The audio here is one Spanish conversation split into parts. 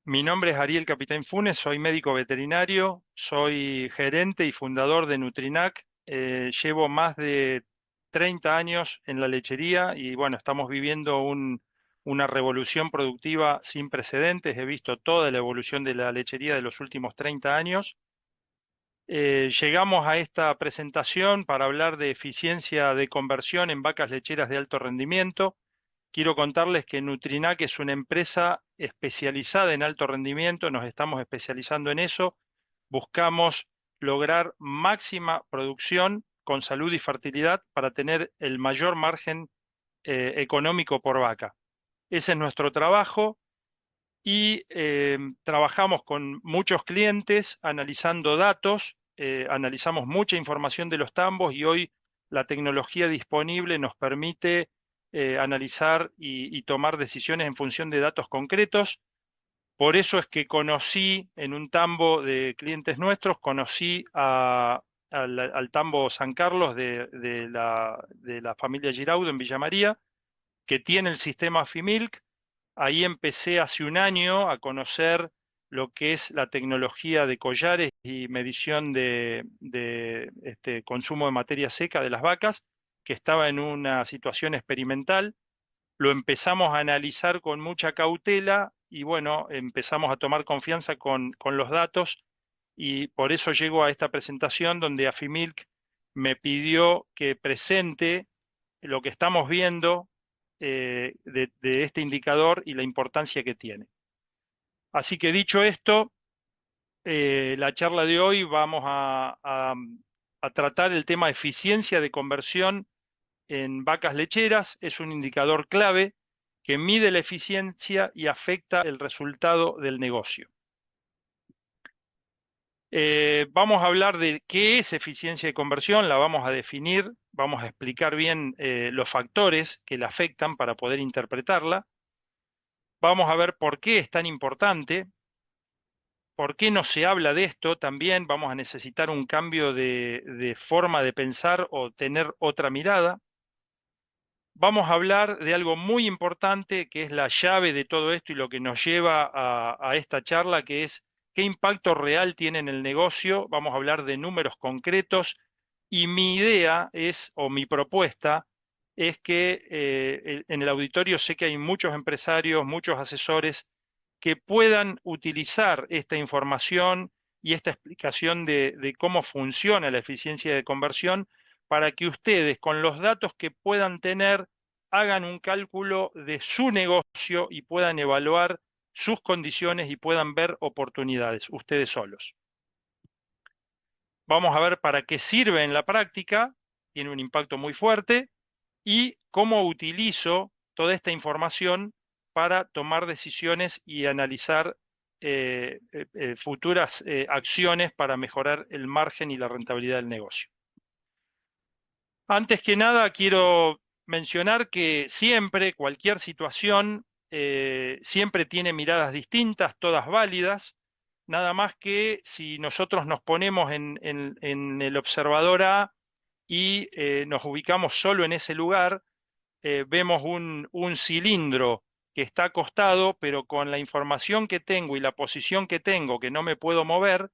Mi nombre es Ariel Capitán Funes, soy médico veterinario, soy gerente y fundador de Nutrinac. Llevo más de 30 años en la lechería y bueno, estamos viviendo una revolución productiva sin precedentes. He visto toda la evolución de la lechería de los últimos 30 años. Llegamos a esta presentación para hablar de eficiencia de conversión en vacas lecheras de alto rendimiento. Quiero contarles que Nutrinac es una empresa especializada en alto rendimiento, nos estamos especializando en eso. Buscamos lograr máxima producción con salud y fertilidad para tener el mayor margen económico por vaca. Ese es nuestro trabajo y trabajamos con muchos clientes analizando datos, analizamos mucha información de los tambos y hoy la tecnología disponible nos permite analizar y tomar decisiones en función de datos concretos. Por eso es que conocí en un tambo de clientes nuestros, conocí al tambo San Carlos de la familia Giraudo en Villa María, que tiene el sistema Fimilk. Ahí empecé hace un año a conocer lo que es la tecnología de collares y medición de consumo de materia seca de las vacas, que estaba en una situación experimental. Lo empezamos a analizar con mucha cautela y bueno, empezamos a tomar confianza con los datos y por eso llego a esta presentación donde Afimilk me pidió que presente lo que estamos viendo de este indicador y la importancia que tiene. Así que dicho esto, la charla de hoy vamos a tratar el tema eficiencia de conversión en vacas lecheras. Es un indicador clave que mide la eficiencia y afecta el resultado del negocio. Vamos a hablar de qué es eficiencia de conversión, la vamos a definir, vamos a explicar bien los factores que la afectan para poder interpretarla. Vamos a ver por qué es tan importante, por qué no se habla de esto también. Vamos a necesitar un cambio de forma de pensar o tener otra mirada. Vamos a hablar de algo muy importante que es la llave de todo esto y lo que nos lleva a esta charla, que es qué impacto real tiene en el negocio. Vamos a hablar de números concretos y mi idea es, o mi propuesta, es que en el auditorio sé que hay muchos empresarios, muchos asesores que puedan utilizar esta información y esta explicación de cómo funciona la eficiencia de conversión para que ustedes, con los datos que puedan tener, hagan un cálculo de su negocio y puedan evaluar sus condiciones y puedan ver oportunidades ustedes solos. Vamos a ver para qué sirve en la práctica, tiene un impacto muy fuerte, y cómo utilizo toda esta información para tomar decisiones y analizar futuras acciones para mejorar el margen y la rentabilidad del negocio. Antes que nada, quiero mencionar que siempre, cualquier situación, siempre tiene miradas distintas, todas válidas, nada más que si nosotros nos ponemos en el observador A y nos ubicamos solo en ese lugar, vemos un cilindro que está acostado, pero con la información que tengo y la posición que tengo, que no me puedo mover,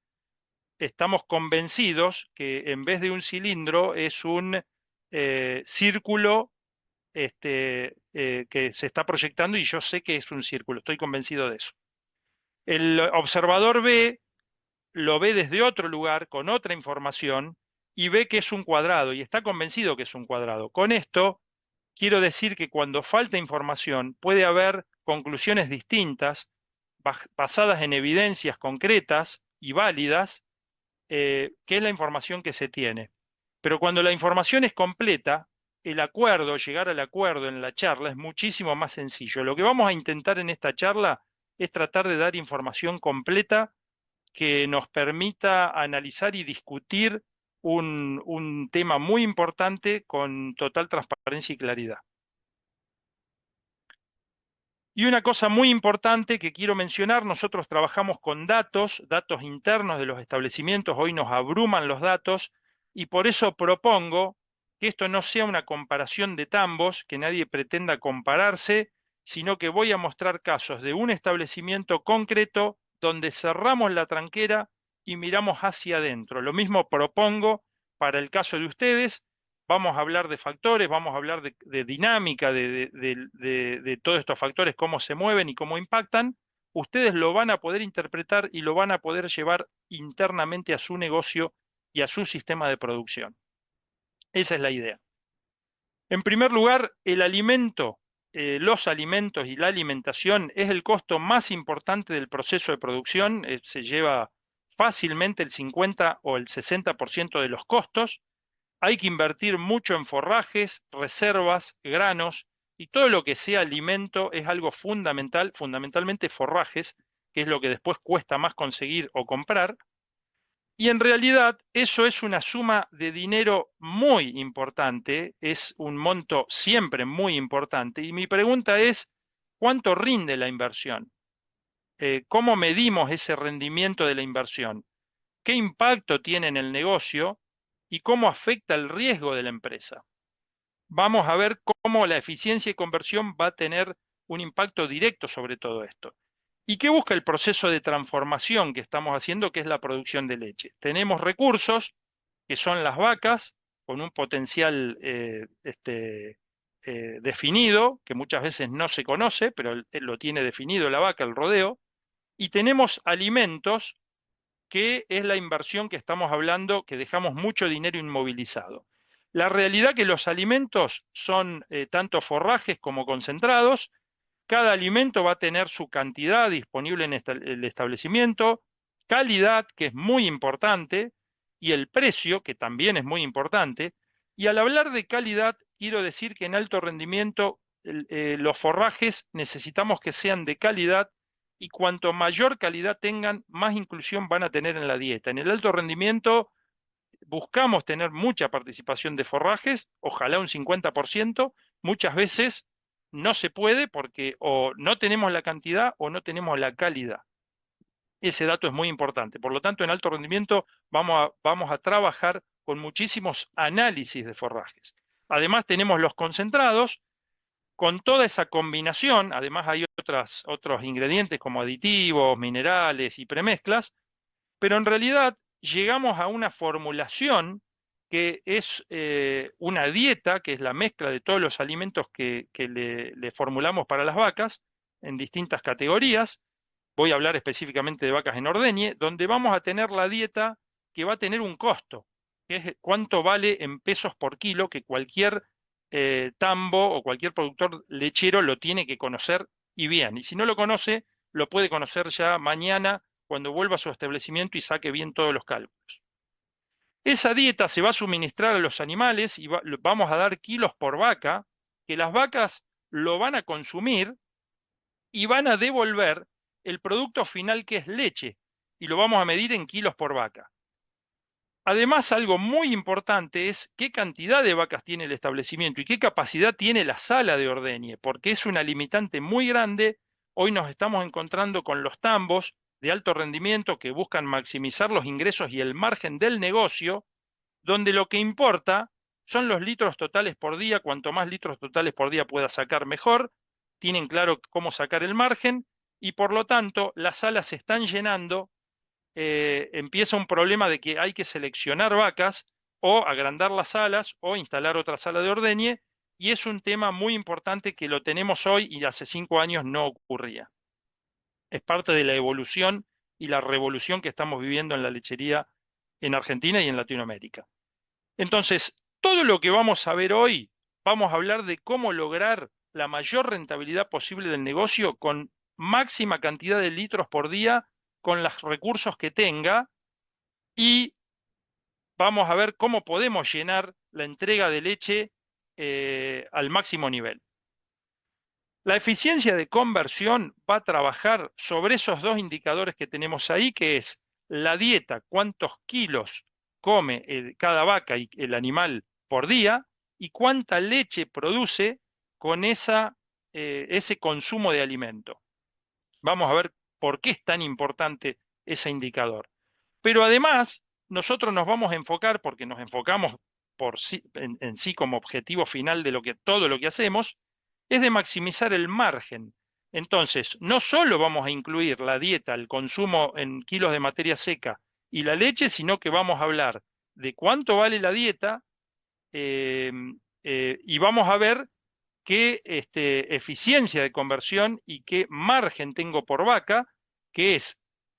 estamos convencidos que en vez de un cilindro es un círculo que se está proyectando y yo sé que es un círculo, estoy convencido de eso. El observador B lo ve desde otro lugar, con otra información, y ve que es un cuadrado y está convencido que es un cuadrado. Con esto, quiero decir que cuando falta información puede haber conclusiones distintas, basadas en evidencias concretas y válidas, que es la información que se tiene. Pero cuando la información es completa, el acuerdo, llegar al acuerdo en la charla es muchísimo más sencillo. Lo que vamos a intentar en esta charla es tratar de dar información completa que nos permita analizar y discutir un tema muy importante con total transparencia y claridad. Y una cosa muy importante que quiero mencionar, nosotros trabajamos con datos internos de los establecimientos, hoy nos abruman los datos y por eso propongo que esto no sea una comparación de tambos, que nadie pretenda compararse sino que voy a mostrar casos de un establecimiento concreto donde cerramos la tranquera y miramos hacia adentro. Lo mismo propongo para el caso de ustedes. Vamos a hablar de factores, vamos a hablar de dinámica, de todos estos factores, cómo se mueven y cómo impactan. Ustedes lo van a poder interpretar y lo van a poder llevar internamente a su negocio y a su sistema de producción. Esa es la idea. En primer lugar, el alimento, los alimentos y la alimentación es el costo más importante del proceso de producción. Se lleva fácilmente el 50 o el 60% de los costos. Hay que invertir mucho en forrajes, reservas, granos y todo lo que sea alimento es algo fundamental, fundamentalmente forrajes, que es lo que después cuesta más conseguir o comprar. Y en realidad eso es una suma de dinero muy importante, es un monto siempre muy importante. Y mi pregunta es, ¿cuánto rinde la inversión? ¿Cómo medimos ese rendimiento de la inversión? ¿Qué impacto tiene en el negocio y cómo afecta el riesgo de la empresa? Vamos a ver cómo la eficiencia y conversión va a tener un impacto directo sobre todo esto. ¿Y qué busca el proceso de transformación que estamos haciendo, que es la producción de leche? Tenemos recursos, que son las vacas, con un potencial definido, que muchas veces no se conoce, pero lo tiene definido la vaca, el rodeo, y tenemos alimentos, que es la inversión que estamos hablando, que dejamos mucho dinero inmovilizado. La realidad que los alimentos son tanto forrajes como concentrados. Cada alimento va a tener su cantidad disponible en el establecimiento, calidad, que es muy importante, y el precio, que también es muy importante. Y al hablar de calidad, quiero decir que en alto rendimiento los forrajes necesitamos que sean de calidad y cuanto mayor calidad tengan, más inclusión van a tener en la dieta. En el alto rendimiento buscamos tener mucha participación de forrajes, ojalá un 50%, muchas veces no se puede porque o no tenemos la cantidad o no tenemos la calidad. Ese dato es muy importante. Por lo tanto, en alto rendimiento vamos a trabajar con muchísimos análisis de forrajes. Además, tenemos los concentrados. Con toda esa combinación, además hay otros ingredientes como aditivos, minerales y premezclas, pero en realidad llegamos a una formulación que es una dieta, que es la mezcla de todos los alimentos que le formulamos para las vacas en distintas categorías. Voy a hablar específicamente de vacas en ordeñe, donde vamos a tener la dieta que va a tener un costo, que es cuánto vale en pesos por kilo, que cualquier tambo o cualquier productor lechero lo tiene que conocer y bien. Y si no lo conoce, lo puede conocer ya mañana cuando vuelva a su establecimiento y saque bien todos los cálculos. Esa dieta se va a suministrar a los animales y vamos a dar kilos por vaca, que las vacas lo van a consumir y van a devolver el producto final que es leche y lo vamos a medir en kilos por vaca. Además, algo muy importante es qué cantidad de vacas tiene el establecimiento y qué capacidad tiene la sala de ordeñe, porque es una limitante muy grande. Hoy nos estamos encontrando con los tambos de alto rendimiento que buscan maximizar los ingresos y el margen del negocio, donde lo que importa son los litros totales por día. Cuanto más litros totales por día pueda sacar, mejor. Tienen claro cómo sacar el margen y por lo tanto las salas se están llenando. Empieza un problema de que hay que seleccionar vacas o agrandar las salas o instalar otra sala de ordeñe, y es un tema muy importante que lo tenemos hoy y hace 5 años no ocurría. Es parte de la evolución y la revolución que estamos viviendo en la lechería en Argentina y en Latinoamérica. Entonces, todo lo que vamos a ver hoy, vamos a hablar de cómo lograr la mayor rentabilidad posible del negocio con máxima cantidad de litros por día, con los recursos que tenga, y vamos a ver cómo podemos llenar la entrega de leche al máximo nivel. La eficiencia de conversión va a trabajar sobre esos dos indicadores que tenemos ahí, que es la dieta, cuántos kilos come cada vaca y el animal por día, y cuánta leche produce con ese consumo de alimento. Vamos a ver por qué es tan importante ese indicador. Pero además, nosotros nos vamos a enfocar, porque nos enfocamos en sí como objetivo final de todo lo que hacemos, es de maximizar el margen. Entonces, no solo vamos a incluir la dieta, el consumo en kilos de materia seca y la leche, sino que vamos a hablar de cuánto vale la dieta, eh, y vamos a ver qué eficiencia de conversión y qué margen tengo por vaca, que es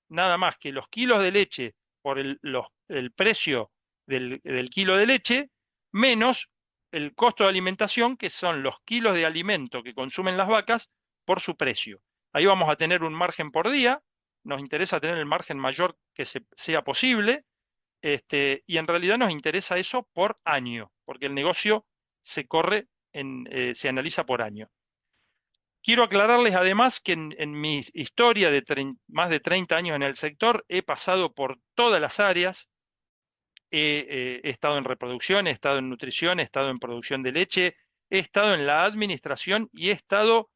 nada más que los kilos de leche por el precio del kilo de leche, menos el costo de alimentación, que son los kilos de alimento que consumen las vacas por su precio. Ahí vamos a tener un margen por día, nos interesa tener el margen mayor que sea posible, y en realidad nos interesa eso por año, porque el negocio se corre se analiza por año. Quiero aclararles además que en mi historia de más de 30 años en el sector he pasado por todas las áreas. He estado en reproducción, he estado en nutrición, he estado en producción de leche, he estado en la administración y he estado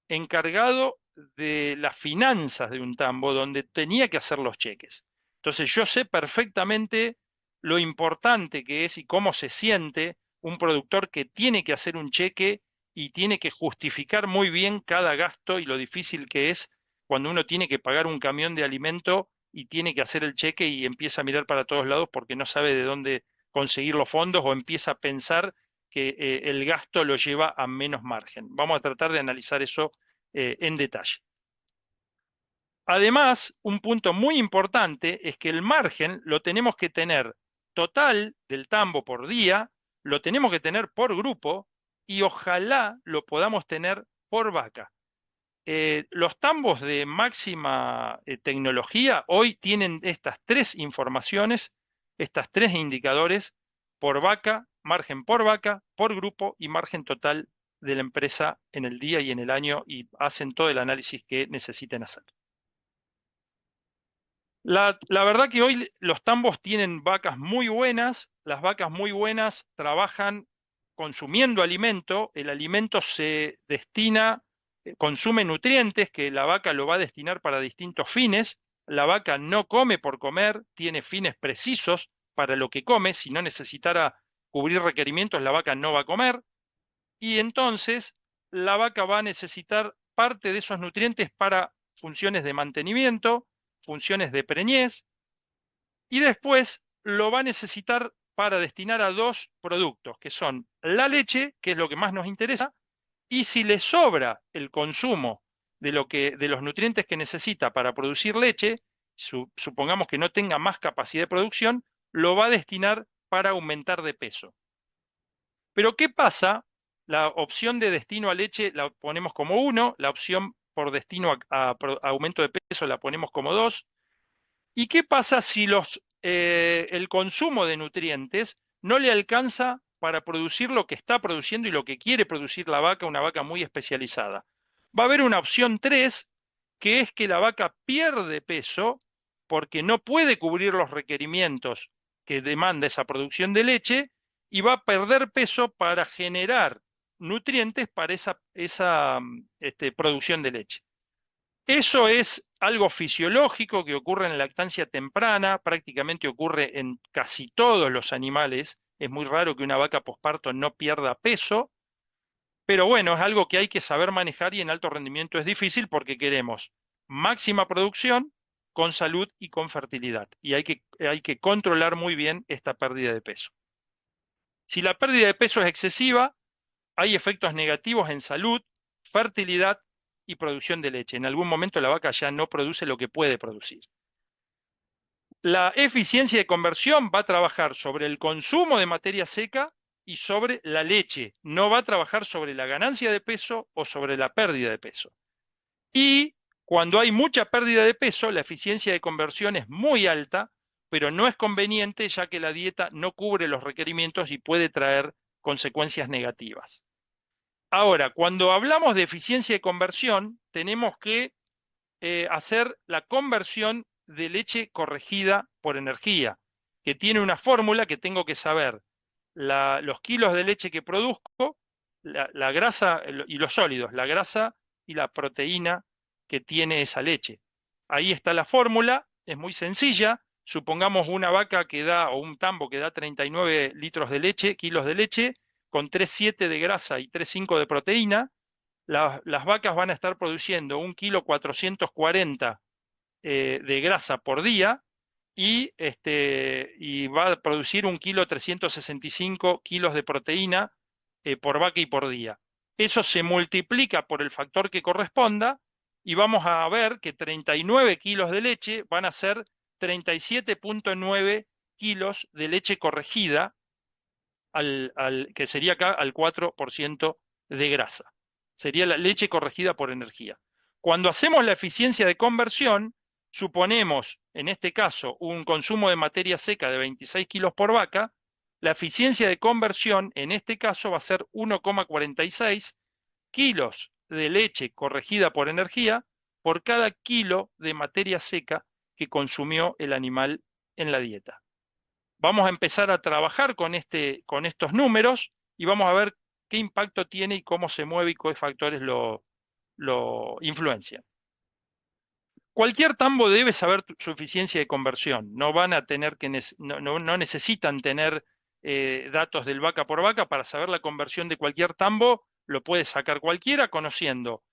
encargado de las finanzas de un tambo donde tenía que hacer los cheques. Entonces yo sé perfectamente lo importante que es y cómo se siente un productor que tiene que hacer un cheque y tiene que justificar muy bien cada gasto y lo difícil que es cuando uno tiene que pagar un camión de alimento y tiene que hacer el cheque y empieza a mirar para todos lados porque no sabe de dónde conseguir los fondos o empieza a pensar que el gasto lo lleva a menos margen. Vamos a tratar de analizar eso en detalle. Además, un punto muy importante es que el margen lo tenemos que tener total del tambo por día, lo tenemos que tener por grupo y ojalá lo podamos tener por vaca. Los tambos de máxima tecnología hoy tienen estas tres informaciones, estas tres indicadores por vaca, margen por vaca, por grupo y margen total de la empresa en el día y en el año y hacen todo el análisis que necesiten hacer. La verdad que hoy los tambos tienen vacas muy buenas, las vacas muy buenas trabajan consumiendo alimento, el alimento se destina, consume nutrientes que la vaca lo va a destinar para distintos fines, la vaca no come por comer, tiene fines precisos para lo que come, si no necesitara cubrir requerimientos la vaca no va a comer, y entonces la vaca va a necesitar parte de esos nutrientes para funciones de mantenimiento, funciones de preñez, y después lo va a necesitar para destinar a dos productos, que son la leche, que es lo que más nos interesa, y si le sobra el consumo de los nutrientes que necesita para producir leche, supongamos que no tenga más capacidad de producción, lo va a destinar para aumentar de peso. Pero ¿qué pasa? La opción de destino a leche la ponemos como 1, la opción por destino a aumento de peso la ponemos como 2. ¿Y qué pasa si el consumo de nutrientes no le alcanza para producir lo que está produciendo y lo que quiere producir la vaca, una vaca muy especializada? Va a haber una opción 3, que es que la vaca pierde peso porque no puede cubrir los requerimientos que demanda esa producción de leche y va a perder peso para generar nutrientes para esa producción de leche. Eso es algo fisiológico que ocurre en la lactancia temprana, prácticamente ocurre en casi todos los animales. Es muy raro que una vaca posparto no pierda peso, pero bueno, es algo que hay que saber manejar y en alto rendimiento es difícil porque queremos máxima producción con salud y con fertilidad. Y hay que controlar muy bien esta pérdida de peso. Si la pérdida de peso es excesiva, hay efectos negativos en salud, fertilidad y producción de leche. En algún momento la vaca ya no produce lo que puede producir. La eficiencia de conversión va a trabajar sobre el consumo de materia seca y sobre la leche. No va a trabajar sobre la ganancia de peso o sobre la pérdida de peso. Y cuando hay mucha pérdida de peso, la eficiencia de conversión es muy alta, pero no es conveniente ya que la dieta no cubre los requerimientos y puede traer consecuencias negativas. Ahora, cuando hablamos de eficiencia de conversión, tenemos que hacer la conversión de leche corregida por energía, que tiene una fórmula que tengo que saber los kilos de leche que produzco, la grasa y los sólidos, la grasa y la proteína que tiene esa leche. Ahí está la fórmula, es muy sencilla. Supongamos una vaca que da, o un tambo que da 39 litros de leche, kilos de leche, con 3,7 de grasa y 3,5 de proteína. las vacas van a estar produciendo 1,440 de grasa por día y va a producir 1,365 kilos de proteína por vaca y por día. Eso se multiplica por el factor que corresponda y vamos a ver que 39 kilos de leche van a ser 37,9 kilos de leche corregida, que sería acá al 4% de grasa. Sería la leche corregida por energía. Cuando hacemos la eficiencia de conversión, suponemos, en este caso, un consumo de materia seca de 26 kilos por vaca, la eficiencia de conversión, en este caso, va a ser 1,46 kilos de leche corregida por energía por cada kilo de materia seca que consumió el animal en la dieta. Vamos a empezar a trabajar con estos números y vamos a ver qué impacto tiene y cómo se mueve y qué factores lo influencian. Cualquier tambo debe saber su eficiencia de conversión. No van a tener que no necesitan tener datos del vaca por vaca para saber la conversión de cualquier tambo. Lo puede sacar cualquiera conociendo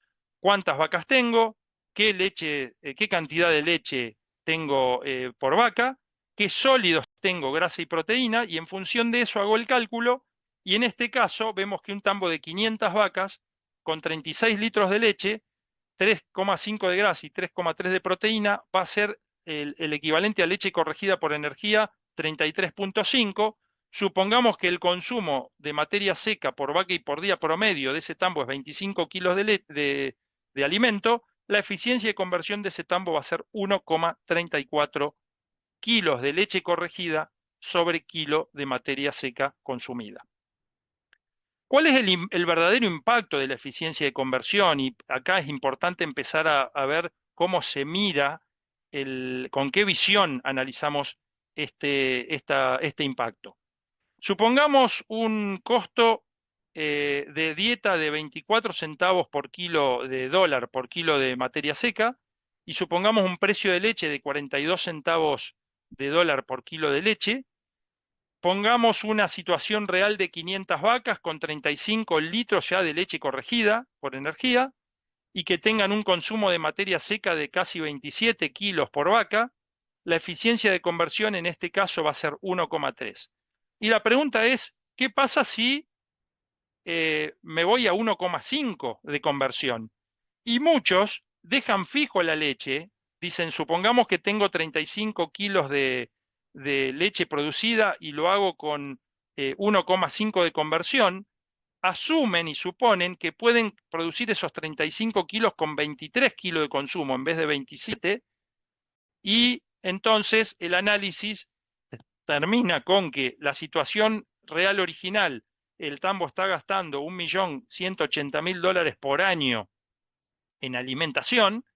cuántas vacas tengo, qué leche, qué cantidad de leche tengo por vaca, qué sólidos tengo, grasa y proteína, y en función de eso hago el cálculo. Y en este caso vemos que un tambo de 500 vacas con 36 litros de leche, 3,5 de grasa y 3,3 de proteína, va a ser el equivalente a leche corregida por energía 33,5. Supongamos que el consumo de materia seca por vaca y por día promedio de ese tambo es 25 kilos de alimento, la eficiencia de conversión de ese tambo va a ser 1,34 kilos de leche corregida sobre kilo de materia seca consumida. ¿Cuál es el verdadero impacto de la eficiencia de conversión? Y acá es importante empezar a ver cómo se mira, con qué visión analizamos este impacto. Supongamos un costo de dieta de 24 centavos por kilo de dólar por kilo de materia seca y supongamos un precio de leche de 42 centavos de dólar por kilo de leche. Pongamos una situación real de 500 vacas con 35 litros ya de leche corregida por energía y que tengan un consumo de materia seca de casi 27 kilos por vaca. La eficiencia de conversión en este caso va a ser 1,3. Y la pregunta es, ¿qué pasa si me voy a 1,5 de conversión? Y muchos dejan fijo la leche, dicen, supongamos que tengo 35 kilos de leche producida y lo hago con 1,5 de conversión, asumen y suponen que pueden producir esos 35 kilos con 23 kilos de consumo en vez de 27, y entonces el análisis termina con que la situación real original, el tambo está gastando $1.180.000 por año en alimentación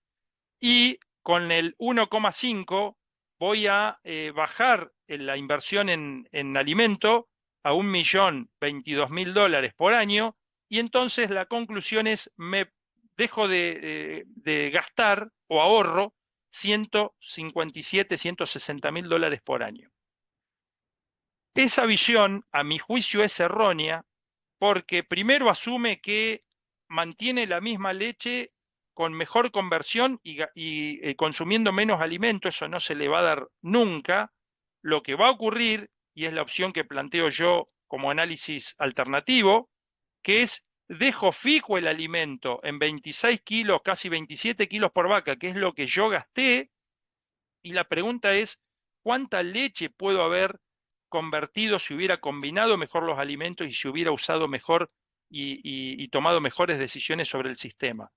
y con el 1,5 voy a bajar la inversión en alimento a $1.022.000 por año y entonces la conclusión es me dejo de gastar o ahorro 157, $160.000 por año. Esa visión, a mi juicio, es errónea porque primero asume que mantiene la misma leche con mejor conversión y consumiendo menos alimento. Eso no se le va a dar nunca. Lo que va a ocurrir, y es la opción que planteo yo como análisis alternativo, que es dejo fijo el alimento en 26 kilos, casi 27 kilos por vaca, que es lo que yo gasté, y la pregunta es, ¿cuánta leche puedo haber convertido si hubiera combinado mejor los alimentos y si hubiera usado mejor y tomado mejores decisiones sobre el sistema?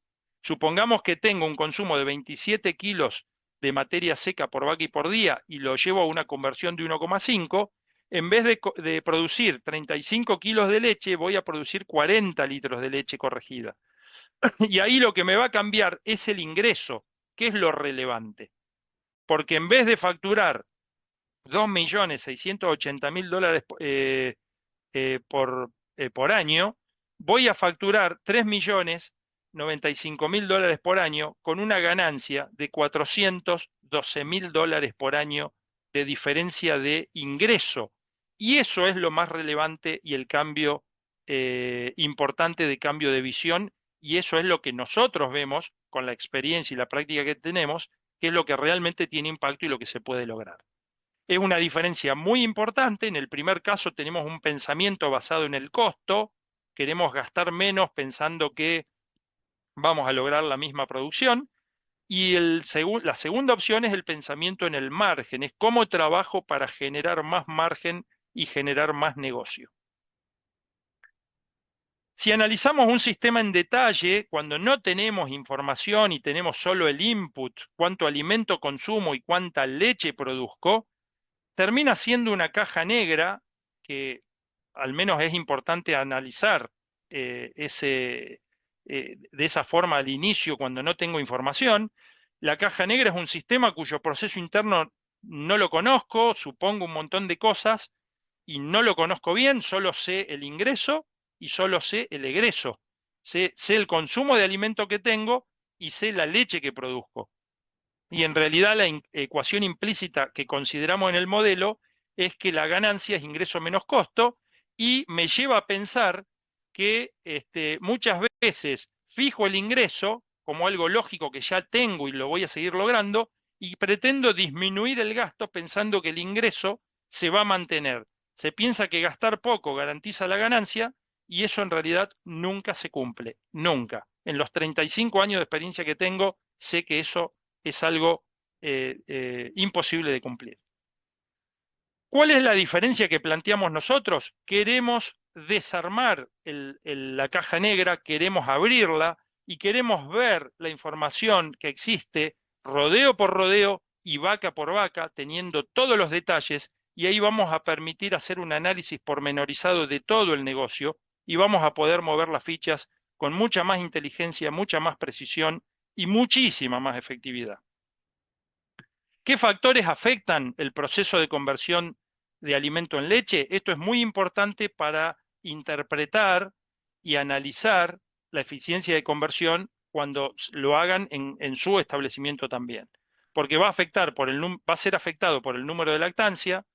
Supongamos que tengo un consumo de 27 kilos de materia seca por vaca y por día y lo llevo a una conversión de 1,5, en vez de producir 35 kilos de leche, voy a producir 40 litros de leche corregida. Y ahí lo que me va a cambiar es el ingreso, que es lo relevante. Porque en vez de facturar $2.680.000 por año, voy a facturar $3.095.000 por año con una ganancia de $412.000 por año de diferencia de ingreso. Y eso es lo más relevante y el cambio importante de cambio de visión y eso es lo que nosotros vemos con la experiencia y la práctica que tenemos, que es lo que realmente tiene impacto y lo que se puede lograr. Es una diferencia muy importante. En el primer caso tenemos un pensamiento basado en el costo, queremos gastar menos pensando que vamos a lograr la misma producción. Y la segunda opción es el pensamiento en el margen, es cómo trabajo para generar más margen y generar más negocio. Si analizamos un sistema en detalle, cuando no tenemos información y tenemos solo el input, cuánto alimento consumo y cuánta leche produzco, termina siendo una caja negra que al menos es importante analizar de esa forma al inicio cuando no tengo información. La caja negra es un sistema cuyo proceso interno no lo conozco, supongo un montón de cosas y no lo conozco bien, solo sé el ingreso y solo sé el egreso. Sé el consumo de alimento que tengo y sé la leche que produzco. Y en realidad la ecuación implícita que consideramos en el modelo es que la ganancia es ingreso menos costo y me lleva a pensar que muchas veces fijo el ingreso como algo lógico que ya tengo y lo voy a seguir logrando y pretendo disminuir el gasto pensando que el ingreso se va a mantener. Se piensa que gastar poco garantiza la ganancia y eso en realidad nunca se cumple, nunca. En los 35 años de experiencia que tengo, sé que eso es algo imposible de cumplir. ¿Cuál es la diferencia que planteamos nosotros? Queremos desarmar la caja negra, queremos abrirla y queremos ver la información que existe rodeo por rodeo y vaca por vaca, teniendo todos los detalles, y ahí vamos a permitir hacer un análisis pormenorizado de todo el negocio y vamos a poder mover las fichas con mucha más inteligencia, mucha más precisión y muchísima más efectividad. ¿Qué factores afectan el proceso de conversión de alimento en leche? Esto es muy importante para interpretar y analizar la eficiencia de conversión cuando lo hagan en su establecimiento también. Porque va a ser afectado por el número de lactancia,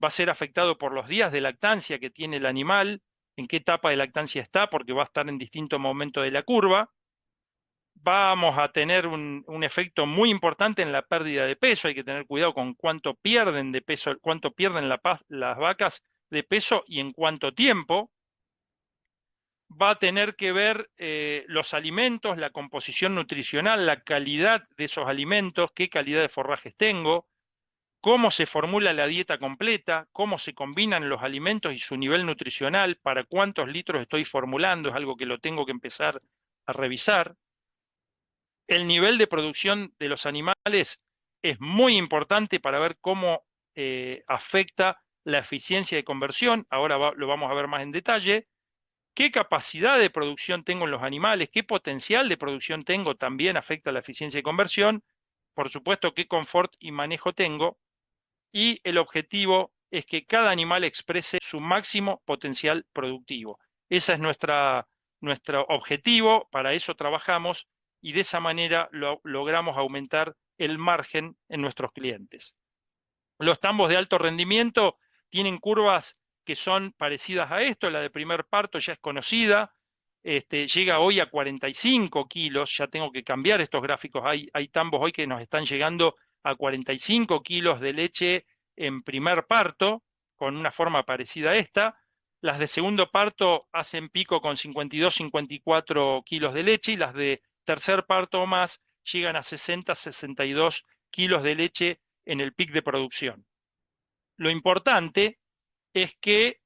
va a ser afectado por los días de lactancia que tiene el animal, en qué etapa de lactancia está, porque va a estar en distintos momentos de la curva. Vamos a tener un efecto muy importante en la pérdida de peso. Hay que tener cuidado con cuánto pierden de peso, cuánto pierden las vacas de peso y en cuánto tiempo. Va a tener que ver los alimentos, la composición nutricional, la calidad de esos alimentos, qué calidad de forrajes tengo, cómo se formula la dieta completa, cómo se combinan los alimentos y su nivel nutricional, para cuántos litros estoy formulando, es algo que lo tengo que empezar a revisar. El nivel de producción de los animales es muy importante para ver cómo afecta la eficiencia de conversión. Ahora lo vamos a ver más en detalle. ¿Qué capacidad de producción tengo en los animales? ¿Qué potencial de producción tengo? También afecta la eficiencia de conversión. Por supuesto, qué confort y manejo tengo. Y el objetivo es que cada animal exprese su máximo potencial productivo. Ese es nuestro objetivo, para eso trabajamos y de esa manera logramos aumentar el margen en nuestros clientes. Los tambos de alto rendimiento tienen curvas que son parecidas a esto. La de primer parto ya es conocida, llega hoy a 45 kilos. Ya tengo que cambiar estos gráficos. Hay tambos hoy que nos están llegando a 45 kilos de leche en primer parto, con una forma parecida a esta. Las de segundo parto hacen pico con 52, 54 kilos de leche y las de tercer parto o más llegan a 60, 62 kilos de leche en el pic de producción. Lo importante es que,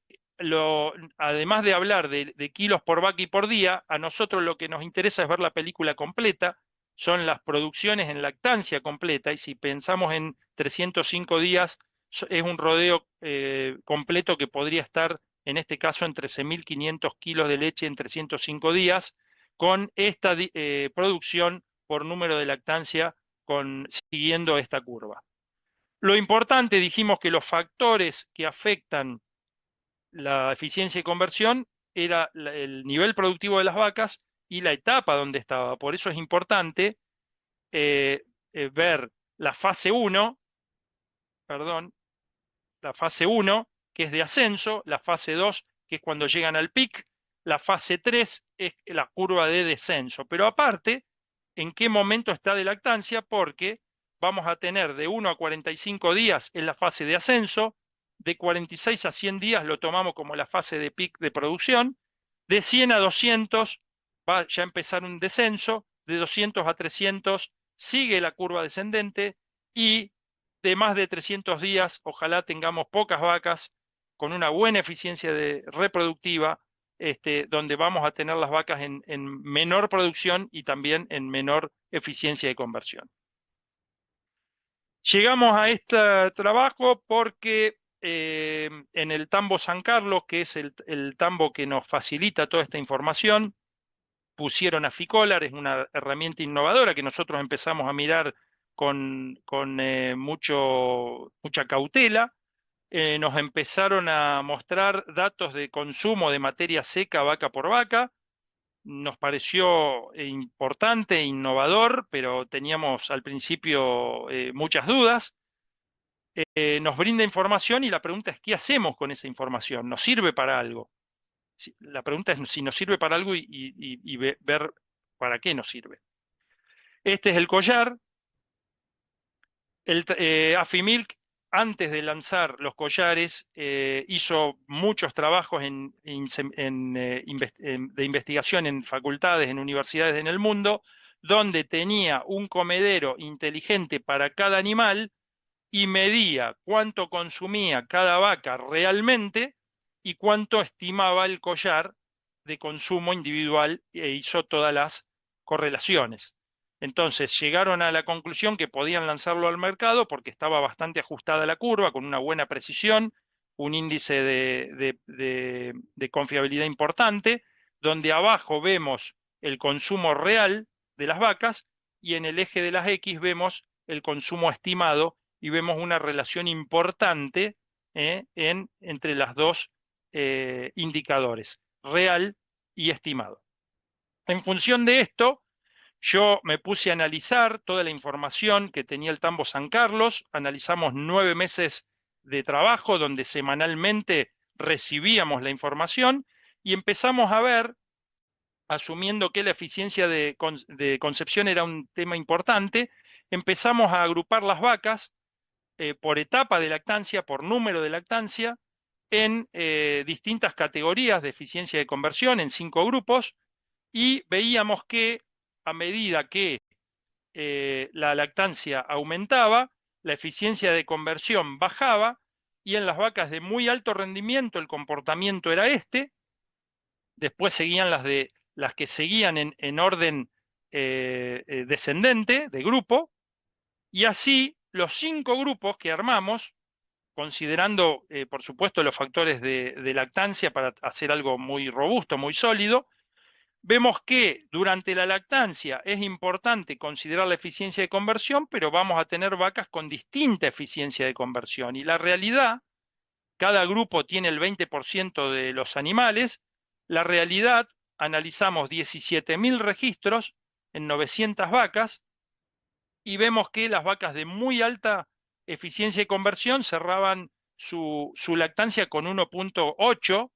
además de hablar de kilos por vaca y por día, a nosotros lo que nos interesa es ver la película completa, son las producciones en lactancia completa, y si pensamos en 305 días, es un rodeo completo que podría estar, en este caso, en 13.500 kilos de leche en 305 días, con esta producción por número de lactancia siguiendo esta curva. Lo importante, dijimos que los factores que afectan la eficiencia y conversión era el nivel productivo de las vacas y la etapa donde estaba. Por eso es importante ver la fase 1, perdón, la fase 1, que es de ascenso, la fase 2, que es cuando llegan al pic, La fase 3 es la curva de descenso, pero aparte, ¿en qué momento está de lactancia? Porque vamos a tener de 1 a 45 días en la fase de ascenso, de 46 a 100 días lo tomamos como la fase de pic de producción, de 100 a 200 va ya a empezar un descenso, de 200 a 300 sigue la curva descendente y de más de 300 días ojalá tengamos pocas vacas con una buena eficiencia reproductiva, donde vamos a tener las vacas en menor producción y también en menor eficiencia de conversión. Llegamos a este trabajo porque en el tambo San Carlos, que es el tambo que nos facilita toda esta información, pusieron a Ficolar, es una herramienta innovadora que nosotros empezamos a mirar con mucha cautela. Nos empezaron a mostrar datos de consumo de materia seca vaca por vaca. Nos pareció importante, innovador, pero teníamos al principio muchas dudas. Nos brinda información y la pregunta es, ¿qué hacemos con esa información? ¿Nos sirve para algo? La pregunta es si nos sirve para algo y ver para qué nos sirve. Este es el collar. Afimilk, antes de lanzar los collares, hizo muchos trabajos de investigación en facultades, en universidades en el mundo, donde tenía un comedero inteligente para cada animal y medía cuánto consumía cada vaca realmente y cuánto estimaba el collar de consumo individual e hizo todas las correlaciones. Entonces llegaron a la conclusión que podían lanzarlo al mercado porque estaba bastante ajustada la curva, con una buena precisión, un índice de confiabilidad importante, donde abajo vemos el consumo real de las vacas y en el eje de las X vemos el consumo estimado y vemos una relación importante entre las dos indicadores, real y estimado. En función de esto, yo me puse a analizar toda la información que tenía el tambo San Carlos, analizamos 9 meses de trabajo donde semanalmente recibíamos la información y empezamos a ver, asumiendo que la eficiencia de concepción era un tema importante, empezamos a agrupar las vacas por etapa de lactancia, por número de lactancia, en distintas categorías de eficiencia de conversión, en 5 grupos, y veíamos que a medida que la lactancia aumentaba, la eficiencia de conversión bajaba, y en las vacas de muy alto rendimiento el comportamiento era este. Después seguían las que seguían en orden descendente de grupo, y así los 5 grupos que armamos, considerando, por supuesto, los factores de lactancia para hacer algo muy robusto, muy sólido, vemos que durante la lactancia es importante considerar la eficiencia de conversión, pero vamos a tener vacas con distinta eficiencia de conversión. Y la realidad, cada grupo tiene el 20% de los animales. La realidad, analizamos 17.000 registros en 900 vacas y vemos que las vacas de muy alta eficiencia de conversión cerraban su lactancia con 1,8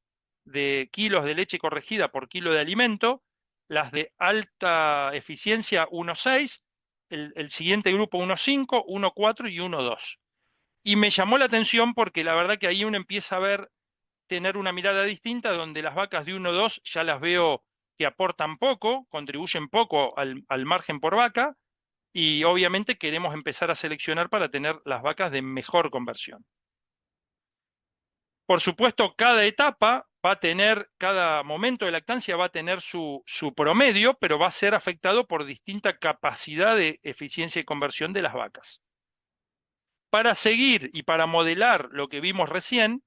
de kilos de leche corregida por kilo de alimento, las de alta eficiencia 1,6, el siguiente grupo 1,5, 1,4 y 1,2. Y me llamó la atención porque la verdad que ahí uno empieza a tener una mirada distinta donde las vacas de 1,2 ya las veo que aportan poco, contribuyen poco al margen por vaca, y obviamente queremos empezar a seleccionar para tener las vacas de mejor conversión. Por supuesto, cada etapa va a tener, cada momento de lactancia va a tener su promedio, pero va a ser afectado por distinta capacidad de eficiencia y conversión de las vacas. Para seguir y para modelar lo que vimos recién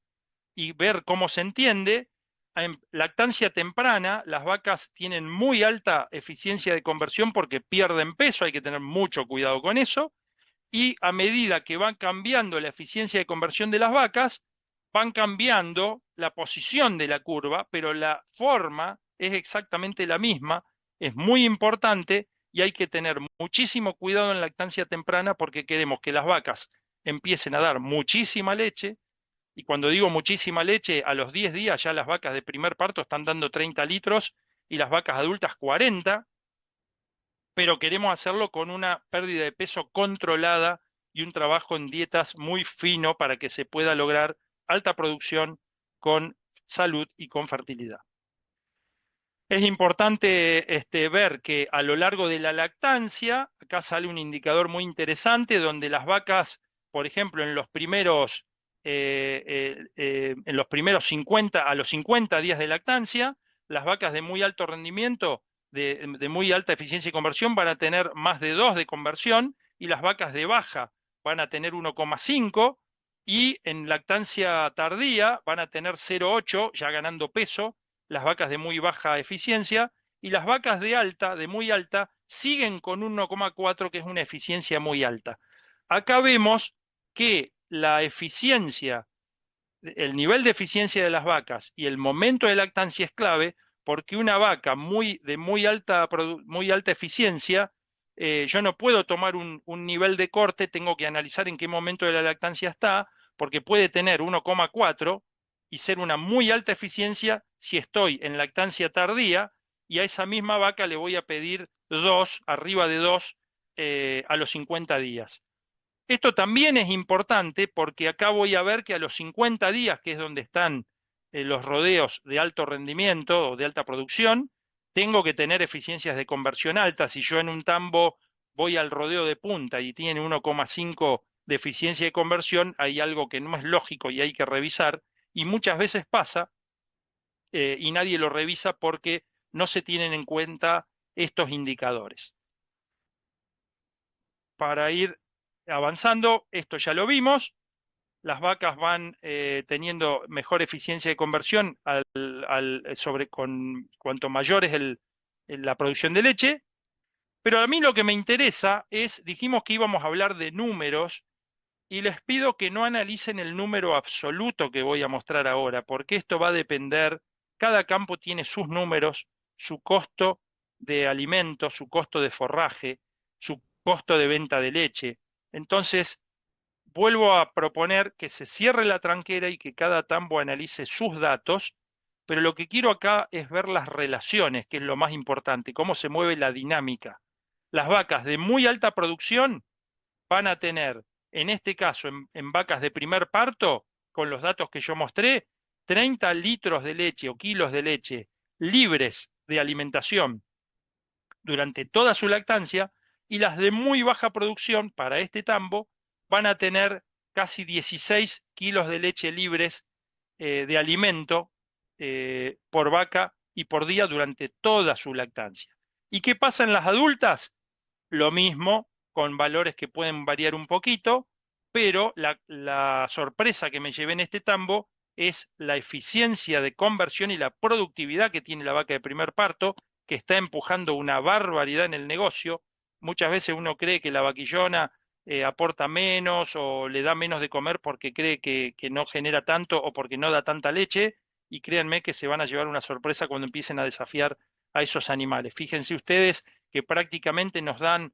y ver cómo se entiende, en lactancia temprana las vacas tienen muy alta eficiencia de conversión porque pierden peso, hay que tener mucho cuidado con eso, y a medida que van cambiando la eficiencia de conversión de las vacas, van cambiando la posición de la curva, pero la forma es exactamente la misma, es muy importante y hay que tener muchísimo cuidado en lactancia temprana porque queremos que las vacas empiecen a dar muchísima leche, Y cuando digo muchísima leche, a los 10 días ya las vacas de primer parto están dando 30 litros y las vacas adultas 40, pero queremos hacerlo con una pérdida de peso controlada y un trabajo en dietas muy fino para que se pueda lograr alta producción con salud y con fertilidad. Es importante ver que a lo largo de la lactancia, acá sale un indicador muy interesante donde las vacas, por ejemplo, en los primeros 50, a los 50 días de lactancia, las vacas de muy alto rendimiento, de muy alta eficiencia y conversión, van a tener más de 2 de conversión y las vacas de baja van a tener 1,5 y en lactancia tardía van a tener 0,8 ya ganando peso las vacas de muy baja eficiencia, y las vacas de alta, de muy alta, siguen con 1,4, que es una eficiencia muy alta. Acá vemos que la eficiencia, el nivel de eficiencia de las vacas y el momento de lactancia es clave, porque una vaca de muy alta eficiencia, yo no puedo tomar un nivel de corte, tengo que analizar en qué momento de la lactancia está, porque puede tener 1,4 y ser una muy alta eficiencia si estoy en lactancia tardía, y a esa misma vaca le voy a pedir 2, arriba de 2, a los 50 días. Esto también es importante porque acá voy a ver que a los 50 días, que es donde están los rodeos de alto rendimiento o de alta producción, tengo que tener eficiencias de conversión altas. Si yo en un tambo voy al rodeo de punta y tiene 1,5 de eficiencia de conversión, hay algo que no es lógico y hay que revisar. Y muchas veces pasa y nadie lo revisa porque no se tienen en cuenta estos indicadores. Para ir avanzando, esto ya lo vimos. Las vacas van teniendo mejor eficiencia de conversión con cuanto mayor es la producción de leche. Pero a mí lo que me interesa es, dijimos que íbamos a hablar de números y les pido que no analicen el número absoluto que voy a mostrar ahora, porque esto va a depender, cada campo tiene sus números, su costo de alimento, su costo de forraje, su costo de venta de leche. Entonces, vuelvo a proponer que se cierre la tranquera y que cada tambo analice sus datos, pero lo que quiero acá es ver las relaciones, que es lo más importante, cómo se mueve la dinámica. Las vacas de muy alta producción van a tener, en este caso, en vacas de primer parto, con los datos que yo mostré, 30 litros de leche o kilos de leche libres de alimentación durante toda su lactancia, y las de muy baja producción para este tambo van a tener casi 16 kilos de leche libres de alimento por vaca y por día durante toda su lactancia. ¿Y qué pasa en las adultas? Lo mismo, con valores que pueden variar un poquito, pero la sorpresa que me llevé en este tambo es la eficiencia de conversión y la productividad que tiene la vaca de primer parto, que está empujando una barbaridad en el negocio. Muchas veces uno cree que la vaquillona aporta menos o le da menos de comer porque cree que no genera tanto o porque no da tanta leche, y créanme que se van a llevar una sorpresa cuando empiecen a desafiar a esos animales. Fíjense ustedes que prácticamente nos dan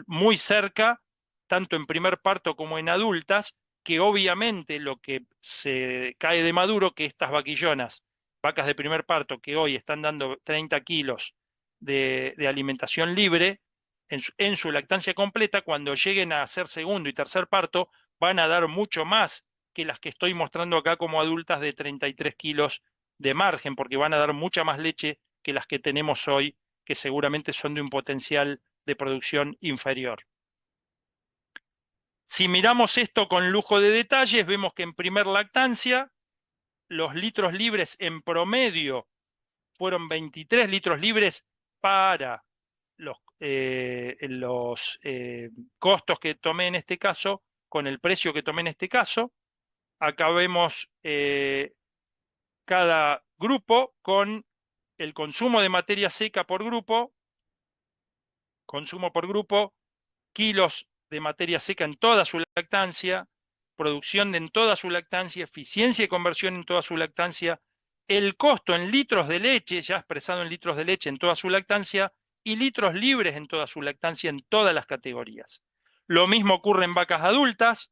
muy cerca, tanto en primer parto como en adultas, que obviamente lo que se cae de maduro, que estas vaquillonas, vacas de primer parto, que hoy están dando 30 kilos de alimentación libre en su lactancia completa, cuando lleguen a hacer segundo y tercer parto, van a dar mucho más que las que estoy mostrando acá como adultas de 33 kilos de margen, porque van a dar mucha más leche que las que tenemos hoy, que seguramente son de un potencial de producción inferior. Si miramos esto con lujo de detalles, vemos que en primer lactancia los litros libres en promedio fueron 23 litros libres para los costos que tomé en este caso, con el precio que tomé en este caso. Acá vemos cada grupo con el consumo de materia seca por grupo, consumo por grupo, kilos de materia seca en toda su lactancia, producción en toda su lactancia, eficiencia y conversión en toda su lactancia, el costo en litros de leche, ya expresado en litros de leche en toda su lactancia, y litros libres en toda su lactancia en todas las categorías. Lo mismo ocurre en vacas adultas.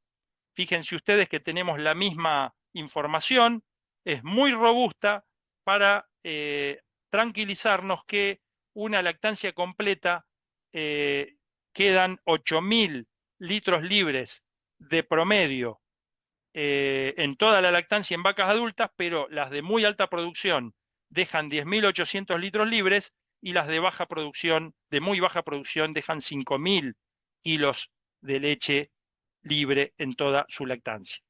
Fíjense ustedes que tenemos la misma información, es muy robusta para tranquilizarnos que una lactancia completa quedan 8.000 litros libres de promedio en toda la lactancia en vacas adultas, pero las de muy alta producción dejan 10.800 litros libres y las de baja producción, de muy baja producción, dejan 5.000 kilos de leche libre en toda su lactancia.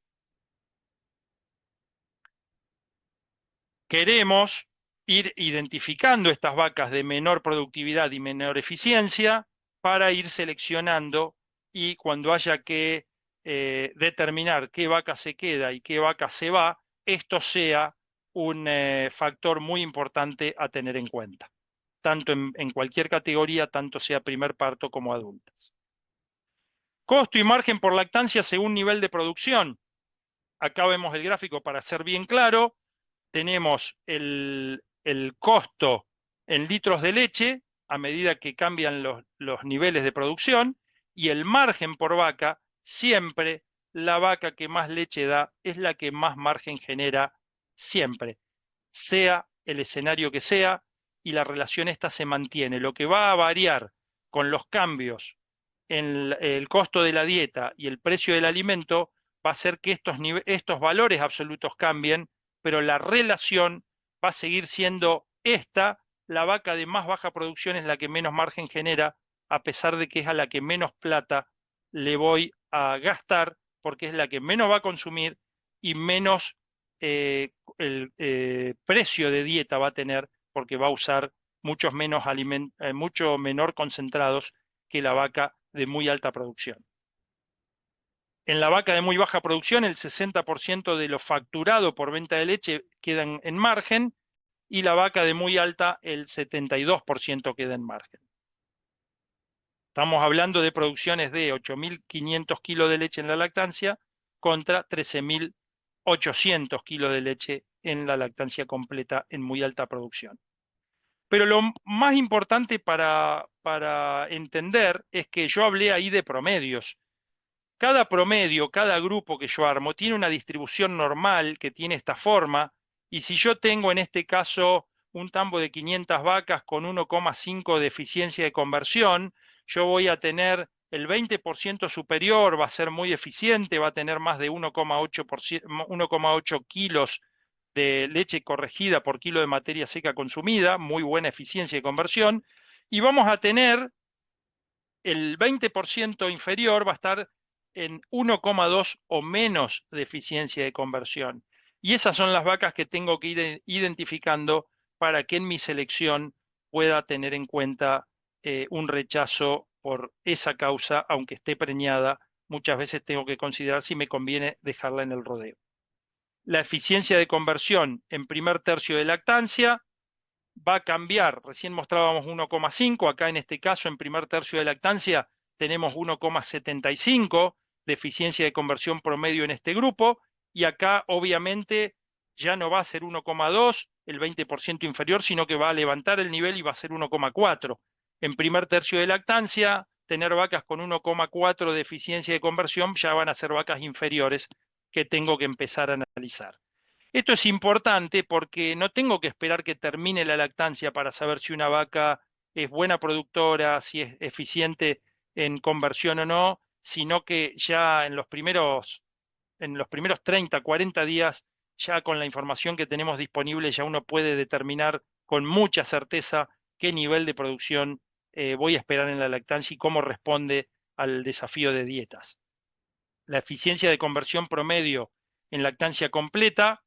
Queremos ir identificando estas vacas de menor productividad y menor eficiencia para ir seleccionando y cuando haya que determinar qué vaca se queda y qué vaca se va, esto sea un factor muy importante a tener en cuenta, tanto en cualquier categoría, tanto sea primer parto como adultas. Costo y margen por lactancia según nivel de producción. Acá vemos el gráfico para ser bien claro. Tenemos el costo en litros de leche a medida que cambian los niveles de producción y el margen por vaca, siempre la vaca que más leche da es la que más margen genera siempre, sea el escenario que sea, y la relación esta se mantiene. Lo que va a variar con los cambios en el costo de la dieta y el precio del alimento va a ser que estos valores absolutos cambien, pero la relación va a seguir siendo esta: la vaca de más baja producción es la que menos margen genera, a pesar de que es a la que menos plata le voy a gastar, porque es la que menos va a consumir y menos el precio de dieta va a tener, porque va a usar mucho menor concentrados que la vaca de muy alta producción. En la vaca de muy baja producción, el 60% de lo facturado por venta de leche queda en margen, y la vaca de muy alta, el 72% queda en margen. Estamos hablando de producciones de 8.500 kilos de leche en la lactancia contra 13.800 kilos de leche en la lactancia completa en muy alta producción. Pero lo más importante para entender es que yo hablé ahí de promedios. Cada promedio, cada grupo que yo armo tiene una distribución normal que tiene esta forma, y si yo tengo en este caso un tambo de 500 vacas con 1,5 de eficiencia de conversión, yo voy a tener el 20% superior, va a ser muy eficiente, va a tener más de 1,8 kilos de leche corregida por kilo de materia seca consumida, muy buena eficiencia de conversión, y vamos a tener el 20% inferior, va a estar en 1,2 o menos de eficiencia de conversión. Y esas son las vacas que tengo que ir identificando para que en mi selección pueda tener en cuenta un rechazo por esa causa, aunque esté preñada. Muchas veces tengo que considerar si me conviene dejarla en el rodeo. La eficiencia de conversión en primer tercio de lactancia va a cambiar. Recién mostrábamos 1,5, acá en este caso en primer tercio de lactancia tenemos 1,75 de eficiencia de conversión promedio en este grupo, y acá obviamente ya no va a ser 1,2, el 20% inferior, sino que va a levantar el nivel y va a ser 1,4. En primer tercio de lactancia, tener vacas con 1,4 de eficiencia de conversión ya van a ser vacas inferiores que tengo que empezar a analizar. Esto es importante porque no tengo que esperar que termine la lactancia para saber si una vaca es buena productora, si es eficiente en conversión o no, sino que ya en los primeros 30, 40 días, ya con la información que tenemos disponible, ya uno puede determinar con mucha certeza qué nivel de producción voy a esperar en la lactancia y cómo responde al desafío de dietas. La eficiencia de conversión promedio en lactancia completa,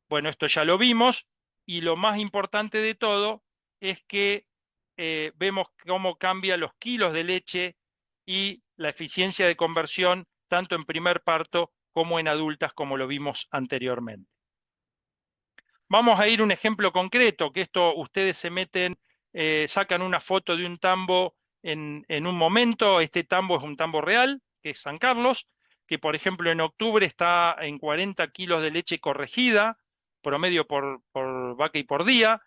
bueno, esto ya lo vimos, y lo más importante de todo es que vemos cómo cambian los kilos de leche y la eficiencia de conversión tanto en primer parto como en adultas, como lo vimos anteriormente. Vamos a ir a un ejemplo concreto, que esto ustedes se meten, sacan una foto de un tambo en un momento. Este tambo es un tambo real, que es San Carlos, que por ejemplo en octubre está en 40 kilos de leche corregida, promedio por vaca y por día.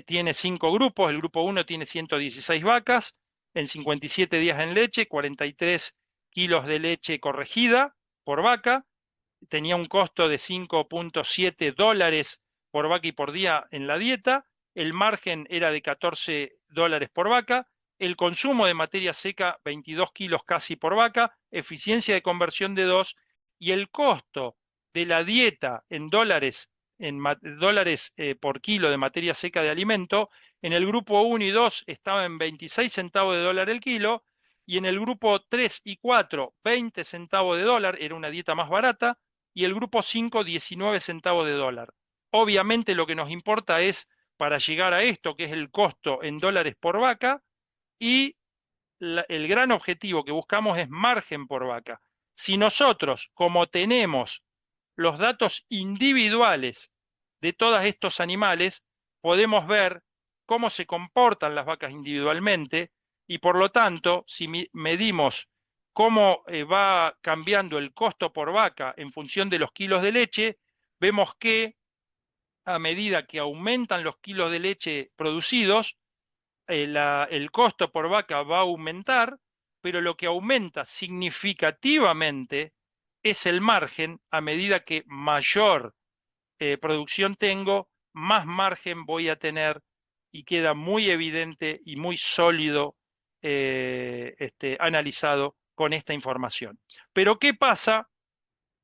Tiene 5 grupos, el grupo 1 tiene 116 vacas, en 57 días en leche, 43 kilos de leche corregida por vaca. tenía un costo de $5.7 por vaca y por día en la dieta, el margen era de $14 por vaca, el consumo de materia seca 22 kilos casi por vaca, eficiencia de conversión de 2 y el costo de la dieta en dólares, dólares por kilo de materia seca de alimento, en el grupo 1 y 2 estaba en 26 centavos de dólar el kilo, y en el grupo 3 y 4, 20 centavos de dólar, era una dieta más barata, y el grupo 5, 19 centavos de dólar. Obviamente lo que nos importa es, para llegar a esto, que es el costo en dólares por vaca, y el gran objetivo que buscamos es margen por vaca. Si nosotros, como tenemos los datos individuales de todos estos animales, podemos ver cómo se comportan las vacas individualmente y por lo tanto, si medimos cómo va cambiando el costo por vaca en función de los kilos de leche, vemos que a medida que aumentan los kilos de leche producidos, el costo por vaca va a aumentar, pero lo que aumenta significativamente es el margen. A medida que mayor producción tengo, más margen voy a tener y queda muy evidente y muy sólido analizado con esta información. Pero ¿qué pasa?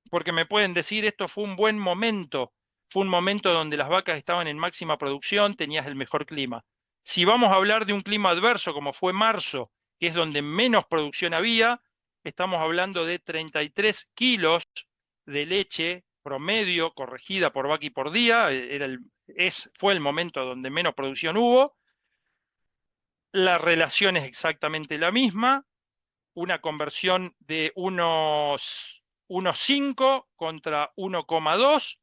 Porque me pueden decir, esto fue un buen momento, fue un momento donde las vacas estaban en máxima producción, tenías el mejor clima. Si vamos a hablar de un clima adverso, como fue marzo, que es donde menos producción había, estamos hablando de 33 kilos de leche promedio corregida por vaca y por día, fue el momento donde menos producción hubo. La relación es exactamente la misma, una conversión de unos 1,5 contra 1,2.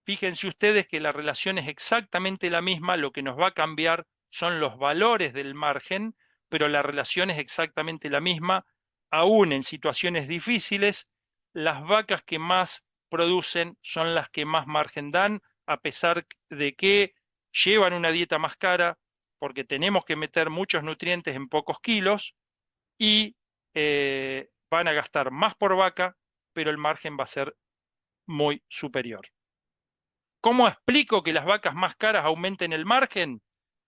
Fíjense ustedes que la relación es exactamente la misma, lo que nos va a cambiar son los valores del margen, pero la relación es exactamente la misma. Aún en situaciones difíciles, las vacas que más producen son las que más margen dan, a pesar de que llevan una dieta más cara, porque tenemos que meter muchos nutrientes en pocos kilos y van a gastar más por vaca, pero el margen va a ser muy superior. ¿Cómo explico que las vacas más caras aumenten el margen?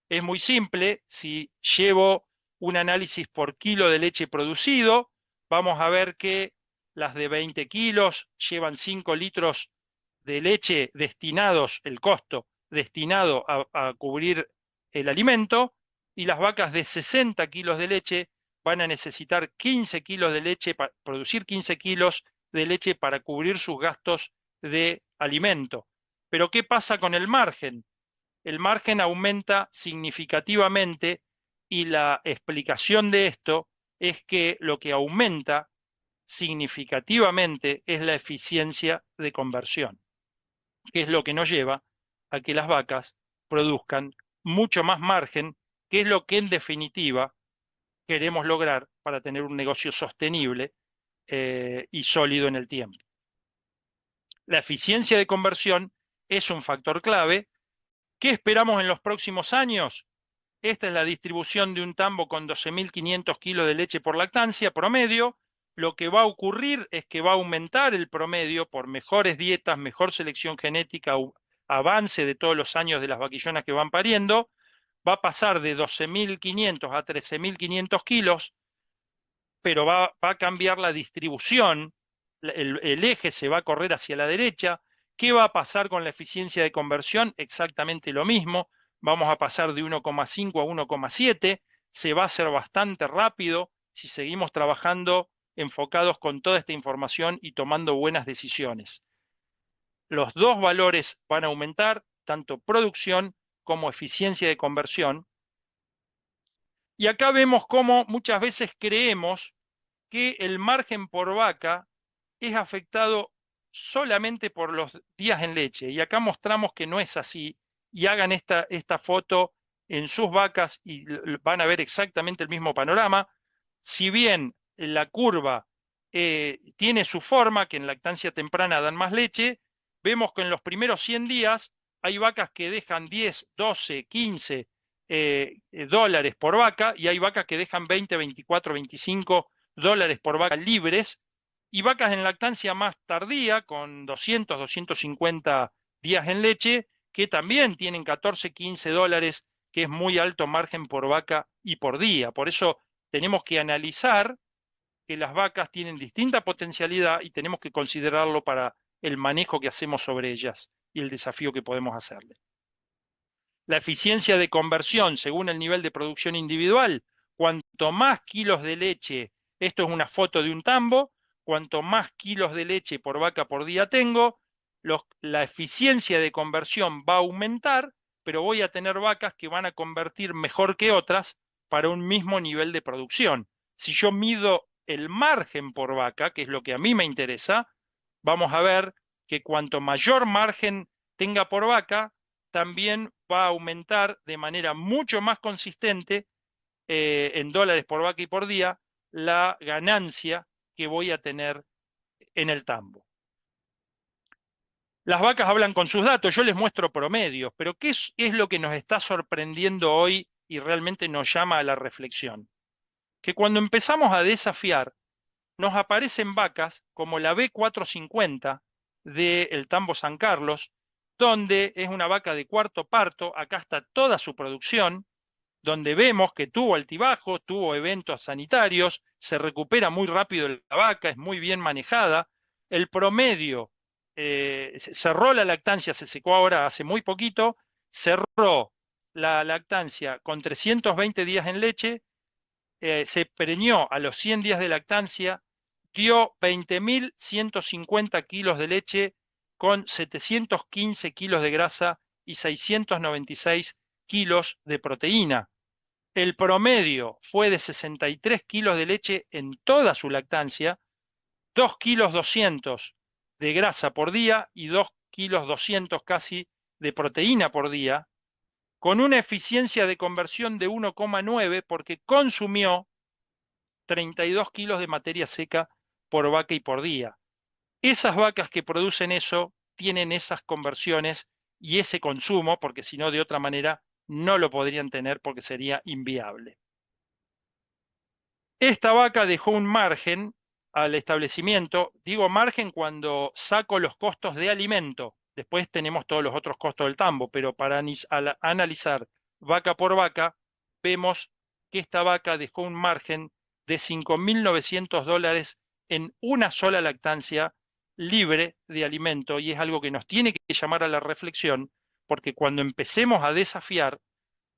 Es muy simple. Si llevo un análisis por kilo de leche producido, vamos a ver que las de 20 kilos llevan 5 litros de leche destinados, el costo destinado a cubrir el alimento, y las vacas de 60 kilos de leche van a necesitar 15 kilos de leche, para producir 15 kilos de leche para cubrir sus gastos de alimento. Pero ¿qué pasa con el margen? El margen aumenta significativamente y la explicación de esto es que lo que aumenta significativamente es la eficiencia de conversión, que es lo que nos lleva a que las vacas produzcan mucho más margen, que es lo que en definitiva queremos lograr para tener un negocio sostenible y sólido en el tiempo. La eficiencia de conversión es un factor clave. ¿Qué esperamos en los próximos años? Esta es la distribución de un tambo con 12.500 kilos de leche por lactancia promedio. Lo que va a ocurrir es que va a aumentar el promedio por mejores dietas, mejor selección genética, avance de todos los años de las vaquillonas que van pariendo. Va a pasar de 12.500 a 13.500 kilos, pero va a cambiar la distribución, el eje se va a correr hacia la derecha. ¿Qué va a pasar con la eficiencia de conversión? Exactamente lo mismo. Vamos a pasar de 1,5 a 1,7. Se va a hacer bastante rápido si seguimos trabajando enfocados con toda esta información y tomando buenas decisiones. Los dos valores van a aumentar, tanto producción como eficiencia de conversión. Y acá vemos cómo muchas veces creemos que el margen por vaca es afectado solamente por los días en leche. Y acá mostramos que no es así. Y hagan esta foto en sus vacas y van a ver exactamente el mismo panorama. Si bien la curva tiene su forma, que en lactancia temprana dan más leche, vemos que en los primeros 100 días hay vacas que dejan 10, 12, 15 dólares por vaca y hay vacas que dejan 20, 24, 25 dólares por vaca libres, y vacas en lactancia más tardía, con 200, 250 días en leche, que también tienen 14, 15 dólares, que es muy alto margen por vaca y por día. Por eso tenemos que analizar que las vacas tienen distinta potencialidad y tenemos que considerarlo para el manejo que hacemos sobre ellas y el desafío que podemos hacerle. La eficiencia de conversión según el nivel de producción individual, cuanto más kilos de leche, esto es una foto de un tambo, cuanto más kilos de leche por vaca por día tengo, la eficiencia de conversión va a aumentar, pero voy a tener vacas que van a convertir mejor que otras para un mismo nivel de producción. Si yo mido el margen por vaca, que es lo que a mí me interesa, vamos a ver que cuanto mayor margen tenga por vaca, también va a aumentar de manera mucho más consistente en dólares por vaca y por día la ganancia que voy a tener en el tambo. Las vacas hablan con sus datos, yo les muestro promedios, pero ¿qué es lo que nos está sorprendiendo hoy y realmente nos llama a la reflexión? Que cuando empezamos a desafiar, nos aparecen vacas como la B450 del Tambo San Carlos, donde es una vaca de cuarto parto, acá está toda su producción, donde vemos que tuvo altibajos, tuvo eventos sanitarios, se recupera muy rápido la vaca, es muy bien manejada. El promedio, cerró la lactancia, se secó ahora hace muy poquito, cerró la lactancia con 320 días en leche, se preñó a los 100 días de lactancia, dio 20.150 kilos de leche con 715 kilos de grasa y 696 kilos de proteína. El promedio fue de 63 kilos de leche en toda su lactancia, 2 kilos 200 de grasa por día y 2 kilos 200 casi de proteína por día, con una eficiencia de conversión de 1,9 porque consumió 32 kilos de materia seca por vaca y por día. Esas vacas que producen eso tienen esas conversiones y ese consumo, porque si no, de otra manera, no lo podrían tener porque sería inviable. Esta vaca dejó un margen al establecimiento, digo margen cuando saco los costos de alimento, después tenemos todos los otros costos del tambo, pero para analizar vaca por vaca, vemos que esta vaca dejó un margen de 5.900 dólares en una sola lactancia libre de alimento y es algo que nos tiene que llamar a la reflexión, porque cuando empecemos a desafiar,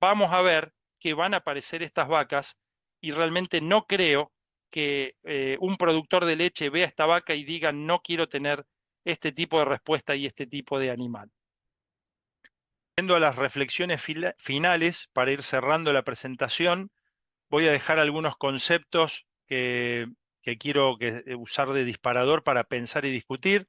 vamos a ver que van a aparecer estas vacas y realmente no creo que un productor de leche vea esta vaca y diga no quiero tener este tipo de respuesta y este tipo de animal. Yendo a las reflexiones finales para ir cerrando la presentación, voy a dejar algunos conceptos que quiero usar de disparador para pensar y discutir.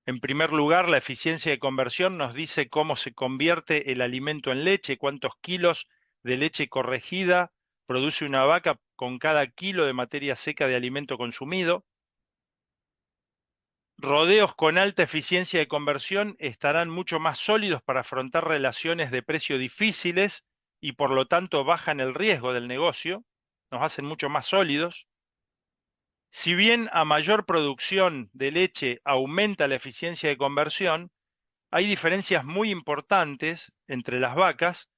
En primer lugar, la eficiencia de conversión nos dice cómo se convierte el alimento en leche, cuántos kilos de leche corregida produce una vaca con cada kilo de materia seca de alimento consumido. Rodeos con alta eficiencia de conversión estarán mucho más sólidos para afrontar relaciones de precio difíciles y por lo tanto bajan el riesgo del negocio, nos hacen mucho más sólidos. Si bien a mayor producción de leche aumenta la eficiencia de conversión, hay diferencias muy importantes entre las vacas,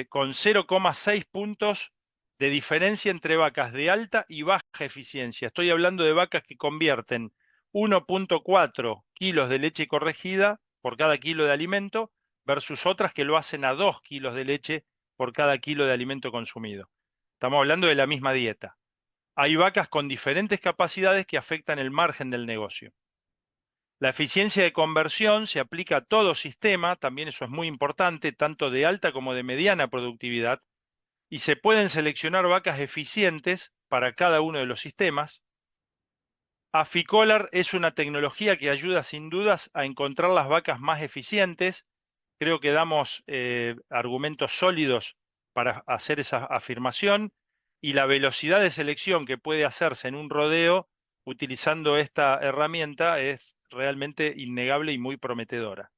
con 0,6 puntos de diferencia entre vacas de alta y baja eficiencia. Estoy hablando de vacas que convierten 1,4 kilos de leche corregida por cada kilo de alimento versus otras que lo hacen a 2 kilos de leche por cada kilo de alimento consumido. Estamos hablando de la misma dieta. Hay vacas con diferentes capacidades que afectan el margen del negocio. La eficiencia de conversión se aplica a todo sistema, también eso es muy importante, tanto de alta como de mediana productividad, y se pueden seleccionar vacas eficientes para cada uno de los sistemas. Aficollar es una tecnología que ayuda sin dudas a encontrar las vacas más eficientes. Creo que damos argumentos sólidos para hacer esa afirmación y la velocidad de selección que puede hacerse en un rodeo utilizando esta herramienta es realmente innegable y muy prometedora.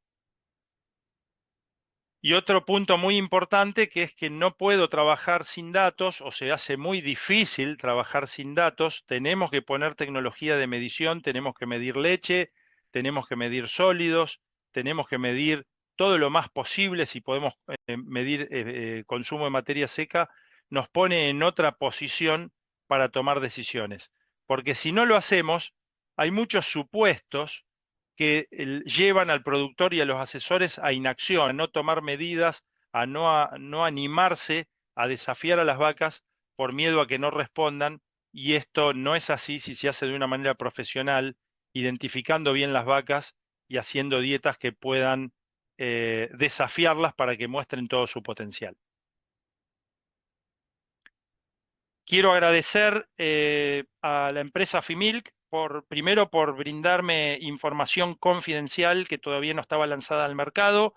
Y otro punto muy importante que es que no puedo trabajar sin datos, o se hace muy difícil trabajar sin datos. Tenemos que poner tecnología de medición, tenemos que medir leche, tenemos que medir sólidos, tenemos que medir todo lo más posible. Si podemos medir consumo de materia seca, nos pone en otra posición para tomar decisiones. Porque si no lo hacemos, hay muchos supuestos que llevan al productor y a los asesores a inacción, a no tomar medidas, a no animarse a desafiar a las vacas por miedo a que no respondan. Y esto no es así si se hace de una manera profesional, identificando bien las vacas y haciendo dietas que puedan desafiarlas para que muestren todo su potencial. Quiero agradecer a la empresa Fimilk primero por brindarme información confidencial que todavía no estaba lanzada al mercado.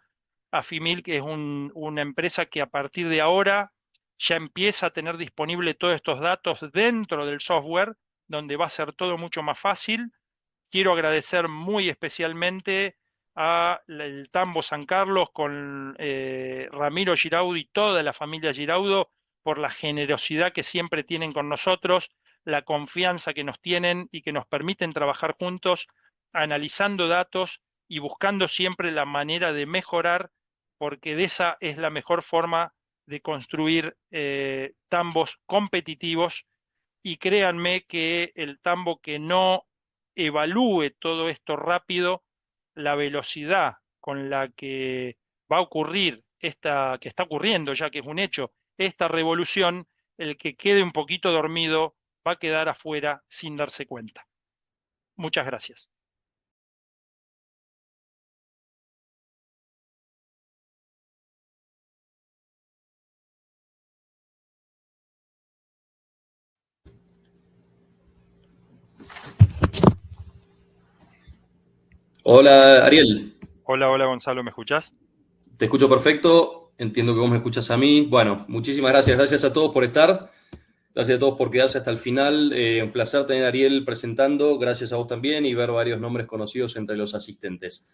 Afimilk es una empresa que a partir de ahora ya empieza a tener disponible todos estos datos dentro del software, donde va a ser todo mucho más fácil. Quiero agradecer muy especialmente a el Tambo San Carlos con Ramiro Giraudo y toda la familia Giraudo por la generosidad que siempre tienen con nosotros, la confianza que nos tienen y que nos permiten trabajar juntos, analizando datos y buscando siempre la manera de mejorar, porque de esa es la mejor forma de construir tambos competitivos. Y créanme que el tambo que no evalúe todo esto rápido, la velocidad con la que va a ocurrir esta, que está ocurriendo ya que es un hecho, esta revolución, el que quede un poquito dormido va a quedar afuera sin darse cuenta. Muchas gracias. Hola Ariel, Hola, hola Gonzalo, ¿me escuchás? te escucho perfecto, entiendo que vos me escuchas a mí. Bueno, muchísimas gracias, gracias a todos por estar, gracias a todos por quedarse hasta el final. Un placer tener a Ariel presentando, gracias a vos también y ver varios nombres conocidos entre los asistentes.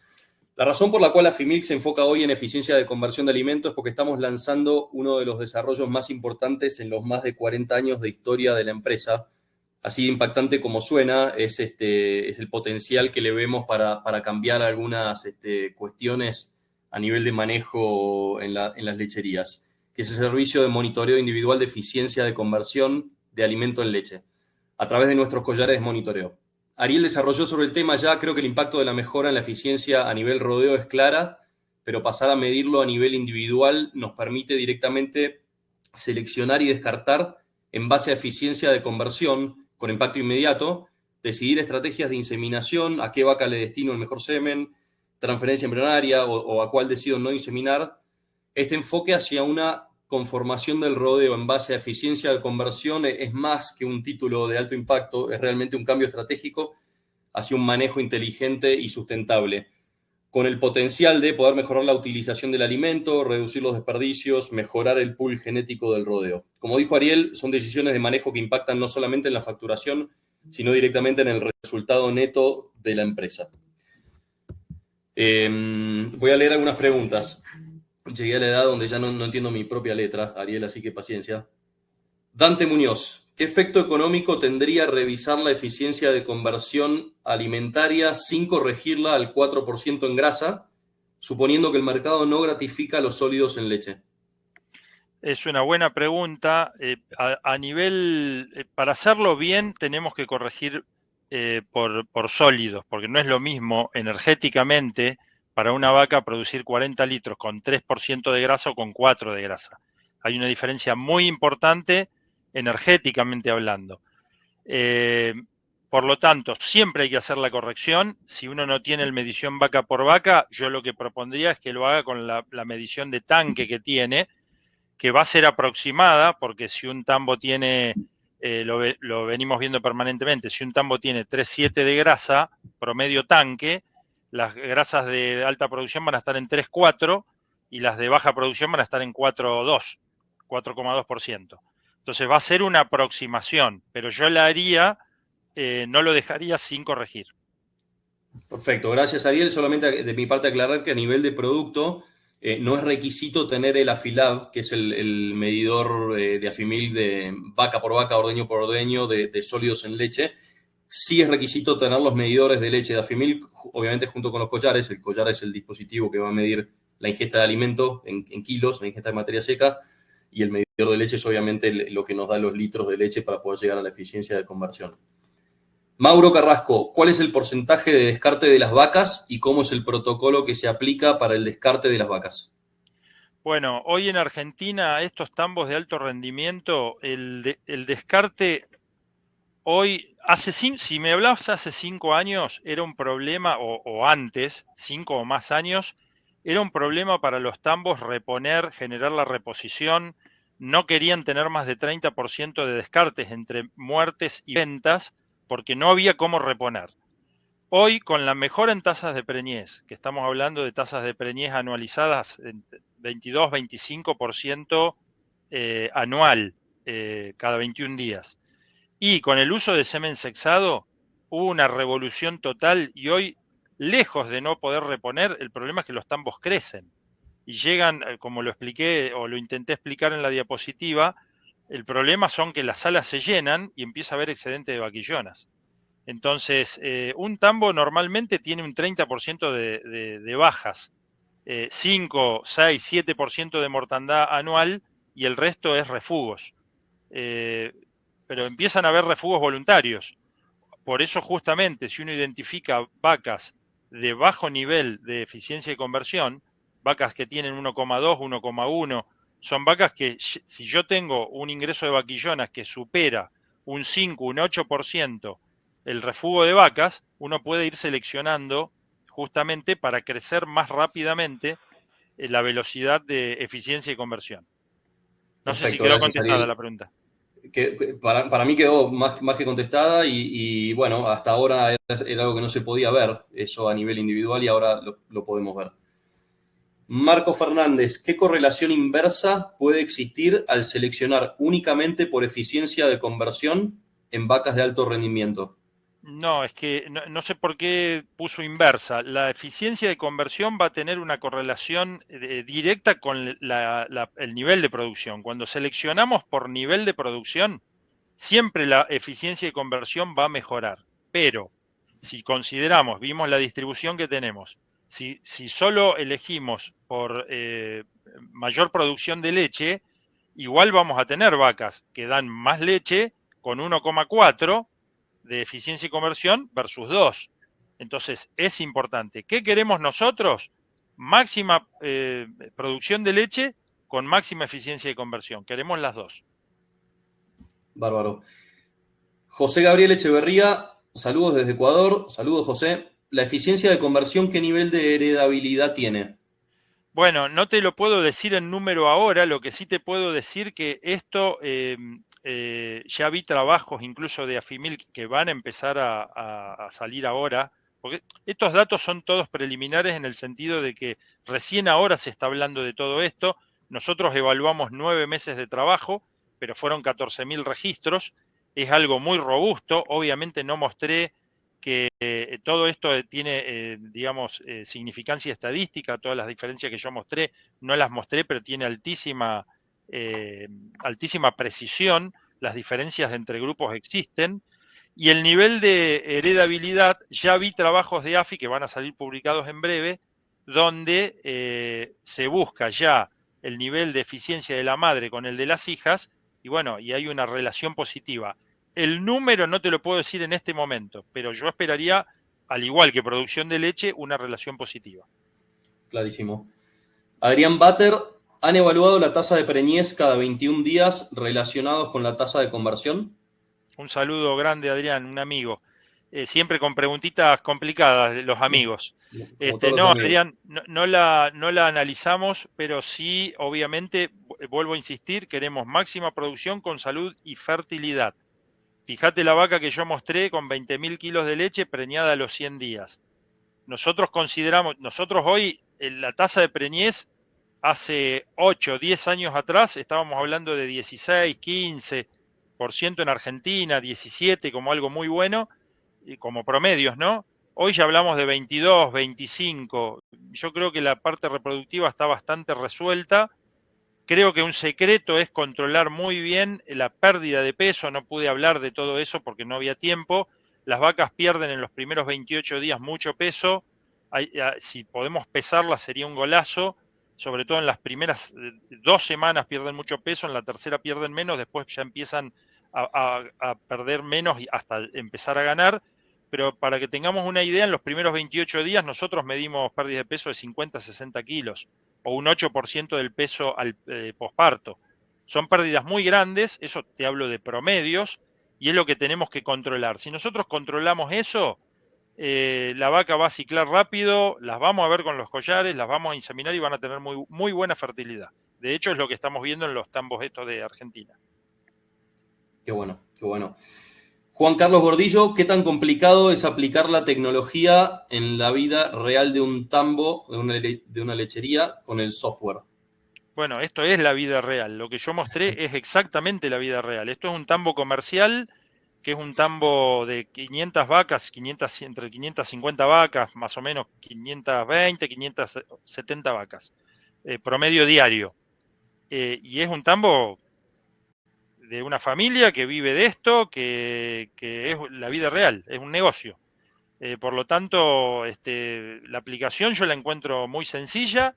La razón por la cual Afimilk se enfoca hoy en eficiencia de conversión de alimentos es porque estamos lanzando uno de los desarrollos más importantes en los más de 40 años de historia de la empresa. Así impactante como suena, es el potencial que le vemos para cambiar algunas cuestiones a nivel de manejo en las lecherías, que es el servicio de monitoreo individual de eficiencia de conversión de alimento en leche, a través de nuestros collares de monitoreo. Ariel desarrolló sobre el tema ya, creo que el impacto de la mejora en la eficiencia a nivel rodeo es clara, pero pasar a medirlo a nivel individual nos permite directamente seleccionar y descartar en base a eficiencia de conversión con impacto inmediato, decidir estrategias de inseminación, a qué vaca le destino el mejor semen, transferencia embrionaria o a cuál decido no inseminar. Este enfoque hacia una conformación del rodeo en base a eficiencia de conversión es más que un título de alto impacto, es realmente un cambio estratégico hacia un manejo inteligente y sustentable, con el potencial de poder mejorar la utilización del alimento, reducir los desperdicios, mejorar el pool genético del rodeo. Como dijo Ariel, son decisiones de manejo que impactan no solamente en la facturación, sino directamente en el resultado neto de la empresa. Voy a leer algunas preguntas. Llegué a la edad donde ya no entiendo mi propia letra, Ariel, así que paciencia. Dante Muñoz, ¿qué efecto económico tendría revisar la eficiencia de conversión alimentaria sin corregirla al 4% en grasa, suponiendo que el mercado no gratifica los sólidos en leche? Es una buena pregunta. A nivel, para hacerlo bien, tenemos que corregir por sólidos, porque no es lo mismo energéticamente para una vaca producir 40 litros con 3% de grasa o con 4 de grasa. Hay una diferencia muy importante energéticamente hablando. Por lo tanto, siempre hay que hacer la corrección. Si uno no tiene el medición vaca por vaca, yo lo que propondría es que lo haga con la medición de tanque que tiene, que va a ser aproximada, porque si un tambo tiene, lo venimos viendo permanentemente, si un tambo tiene 3,7 de grasa, promedio tanque, las grasas de alta producción van a estar en 3,4 y las de baja producción van a estar en 4,2, 4,2%. Entonces va a ser una aproximación, pero yo la haría, no lo dejaría sin corregir. Perfecto, gracias Ariel. Solamente de mi parte aclarar que a nivel de producto, no es requisito tener el AFILAB, que es el medidor de Afimil de vaca por vaca, ordeño por ordeño, de sólidos en leche. Sí es requisito tener los medidores de leche de Afimil, obviamente junto con los collares. El collar es el dispositivo que va a medir la ingesta de alimento en kilos, la ingesta de materia seca, y el medidor de leche es obviamente lo que nos da los litros de leche para poder llegar a la eficiencia de conversión. Mauro Carrasco, ¿cuál es el porcentaje de descarte de las vacas y cómo es el protocolo que se aplica para el descarte de las vacas? Bueno, hoy en Argentina estos tambos de alto rendimiento, el descarte hoy, si me hablabas hace 5 años, era un problema, o antes, 5 o más años, era un problema para los tambos reponer, generar la reposición. No querían tener más de 30% de descartes entre muertes y ventas porque no había cómo reponer. Hoy, con la mejora en tasas de preñez, que estamos hablando de tasas de preñez anualizadas en 22-25% anual, cada 21 días, y con el uso de semen sexado, hubo una revolución total y hoy, lejos de no poder reponer, el problema es que los tambos crecen y llegan, como lo expliqué o lo intenté explicar en la diapositiva, el problema son que las salas se llenan y empieza a haber excedente de vaquillonas. Entonces, un tambo normalmente tiene un 30% de bajas, 5, 6, 7% de mortandad anual y el resto es refugos. Pero empiezan a haber refugos voluntarios. Por eso justamente si uno identifica vacas de bajo nivel de eficiencia y conversión, vacas que tienen 1,2, 1,1, son vacas que si yo tengo un ingreso de vaquillonas que supera un 5, un 8% el refugo de vacas, uno puede ir seleccionando justamente para crecer más rápidamente la velocidad de eficiencia y conversión. No sé si Perfecto, quedó gracias contestada Ariel. la pregunta. Para mí quedó más que contestada y bueno, hasta ahora era algo que no se podía ver, eso a nivel individual y ahora lo podemos ver. Marco Fernández, ¿qué correlación inversa puede existir al seleccionar únicamente por eficiencia de conversión en vacas de alto rendimiento? No, es que no sé por qué puso inversa. La eficiencia de conversión va a tener una correlación directa con el nivel de producción. Cuando seleccionamos por nivel de producción, siempre la eficiencia de conversión va a mejorar. Pero si consideramos, vimos la distribución que tenemos, si solo elegimos por mayor producción de leche, igual vamos a tener vacas que dan más leche con 1,4 de eficiencia y conversión versus 2. Entonces, es importante. ¿Qué queremos nosotros? Máxima producción de leche con máxima eficiencia de conversión. Queremos las dos. Bárbaro. José Gabriel Echeverría, saludos desde Ecuador. Saludos, José. ¿La eficiencia de conversión qué nivel de heredabilidad tiene? Bueno, no te lo puedo decir en número ahora, lo que sí te puedo decir que esto, ya vi trabajos incluso de Afimil que van a empezar a salir ahora, porque estos datos son todos preliminares en el sentido de que recién ahora se está hablando de todo esto. Nosotros evaluamos 9 meses de trabajo, pero fueron 14.000 registros, es algo muy robusto, obviamente no mostré que todo esto tiene, digamos, significancia estadística, todas las diferencias que yo mostré, no las mostré, pero tiene altísima precisión, las diferencias entre grupos existen, y el nivel de heredabilidad, ya vi trabajos de AFI que van a salir publicados en breve, donde se busca ya el nivel de eficiencia de la madre con el de las hijas, y bueno, y hay una relación positiva. El número no te lo puedo decir en este momento, pero yo esperaría, al igual que producción de leche, una relación positiva. Clarísimo. Adrián Bater, ¿han evaluado la tasa de preñez cada 21 días relacionados con la tasa de conversión? Un saludo grande, Adrián, un amigo. Siempre con preguntitas complicadas de los amigos. Como todos los No, amigos. Adrián, no la analizamos, pero sí, obviamente, vuelvo a insistir, queremos máxima producción con salud y fertilidad. Fíjate la vaca que yo mostré con 20.000 kilos de leche preñada a los 100 días. Nosotros hoy, en la tasa de preñez, hace 8, 10 años atrás, estábamos hablando de 16, 15% en Argentina, 17 como algo muy bueno, y como promedios, ¿no? Hoy ya hablamos de 22, 25. Yo creo que la parte reproductiva está bastante resuelta. Creo que un secreto es controlar muy bien la pérdida de peso. No pude hablar de todo eso porque no había tiempo. Las vacas pierden en los primeros 28 días mucho peso. Si podemos pesarlas sería un golazo. Sobre todo en las primeras 2 semanas pierden mucho peso, en la tercera pierden menos, después ya empiezan a perder menos y hasta empezar a ganar. Pero para que tengamos una idea, en los primeros 28 días nosotros medimos pérdida de peso de 50 a 60 kilos o un 8% del peso al posparto. Son pérdidas muy grandes, eso te hablo de promedios, y es lo que tenemos que controlar. Si nosotros controlamos eso, la vaca va a ciclar rápido, las vamos a ver con los collares, las vamos a inseminar y van a tener muy, muy buena fertilidad. De hecho, es lo que estamos viendo en los tambos estos de Argentina. Qué bueno, qué bueno. Juan Carlos Gordillo, ¿qué tan complicado es aplicar la tecnología en la vida real de un tambo, de una lechería, con el software? Bueno, esto es la vida real. Lo que yo mostré es exactamente la vida real. Esto es un tambo comercial, que es un tambo de 500 vacas, entre 550 vacas, más o menos 520, 570 vacas, promedio diario. Y es un tambo de una familia que vive de esto, que es la vida real, es un negocio. Por lo tanto, la aplicación yo la encuentro muy sencilla.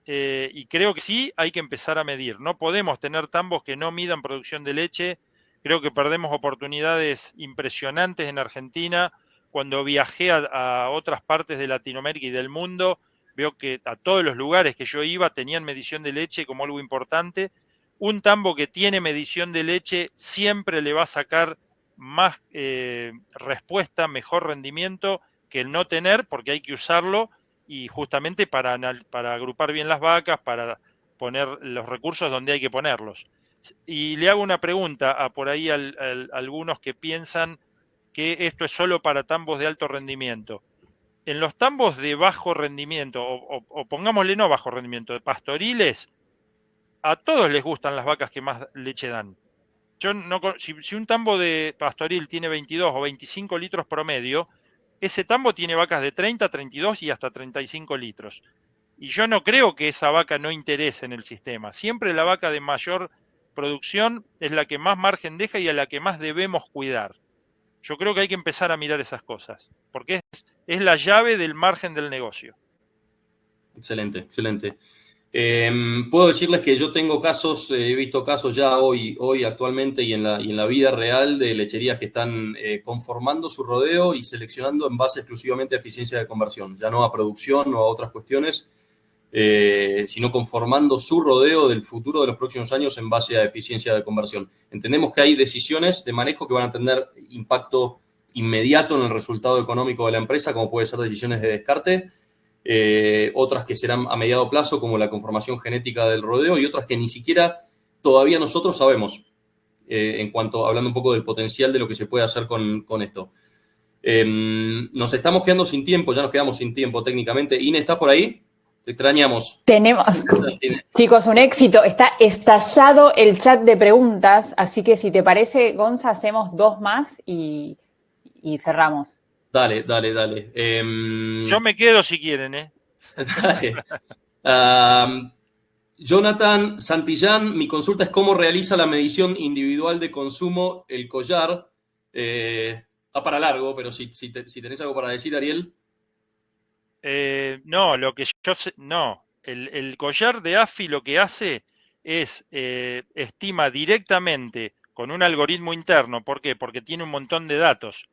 Y creo que sí hay que empezar a medir. No podemos tener tambos que no midan producción de leche. Creo que perdemos oportunidades impresionantes en Argentina. Cuando viajé a otras partes de Latinoamérica y del mundo, veo que a todos los lugares que yo iba tenían medición de leche como algo importante. Un tambo que tiene medición de leche siempre le va a sacar más respuesta, mejor rendimiento que el no tener, porque hay que usarlo y justamente para agrupar bien las vacas, para poner los recursos donde hay que ponerlos. Y le hago una pregunta a por ahí algunos que piensan que esto es solo para tambos de alto rendimiento. En los tambos de bajo rendimiento, o pongámosle no bajo rendimiento, de pastoriles, a todos les gustan las vacas que más leche dan. Yo no, si un tambo de pastoril tiene 22 o 25 litros promedio, ese tambo tiene vacas de 30, 32 y hasta 35 litros. Y yo no creo que esa vaca no interese en el sistema. Siempre la vaca de mayor producción es la que más margen deja y a la que más debemos cuidar. Yo creo que hay que empezar a mirar esas cosas, porque es la llave del margen del negocio. Excelente, excelente. Puedo decirles que yo tengo casos, he visto casos ya hoy actualmente y en la vida real de lecherías que están conformando su rodeo y seleccionando en base exclusivamente a eficiencia de conversión, ya no a producción o a otras cuestiones, sino conformando su rodeo del futuro de los próximos años en base a eficiencia de conversión. Entendemos que hay decisiones de manejo que van a tener impacto inmediato en el resultado económico de la empresa, como puede ser decisiones de descarte, otras que serán a mediado plazo, como la conformación genética del rodeo, y otras que ni siquiera todavía nosotros sabemos, hablando un poco del potencial de lo que se puede hacer con esto. Nos estamos quedando sin tiempo, ya nos quedamos sin tiempo técnicamente. Ine, ¿estás por ahí? Te extrañamos. Tenemos, chicos, un éxito. Está estallado el chat de preguntas, así que si te parece, Gonza, hacemos 2 más y cerramos. Dale. Yo me quedo si quieren, ¿eh? Dale. Jonathan Santillán, mi consulta es cómo realiza la medición individual de consumo el collar. Está para largo, pero si tenés algo para decir, Ariel. No, lo que yo sé, no. El collar de AFI lo que hace es estima directamente con un algoritmo interno. ¿Por qué? Porque tiene un montón de datos.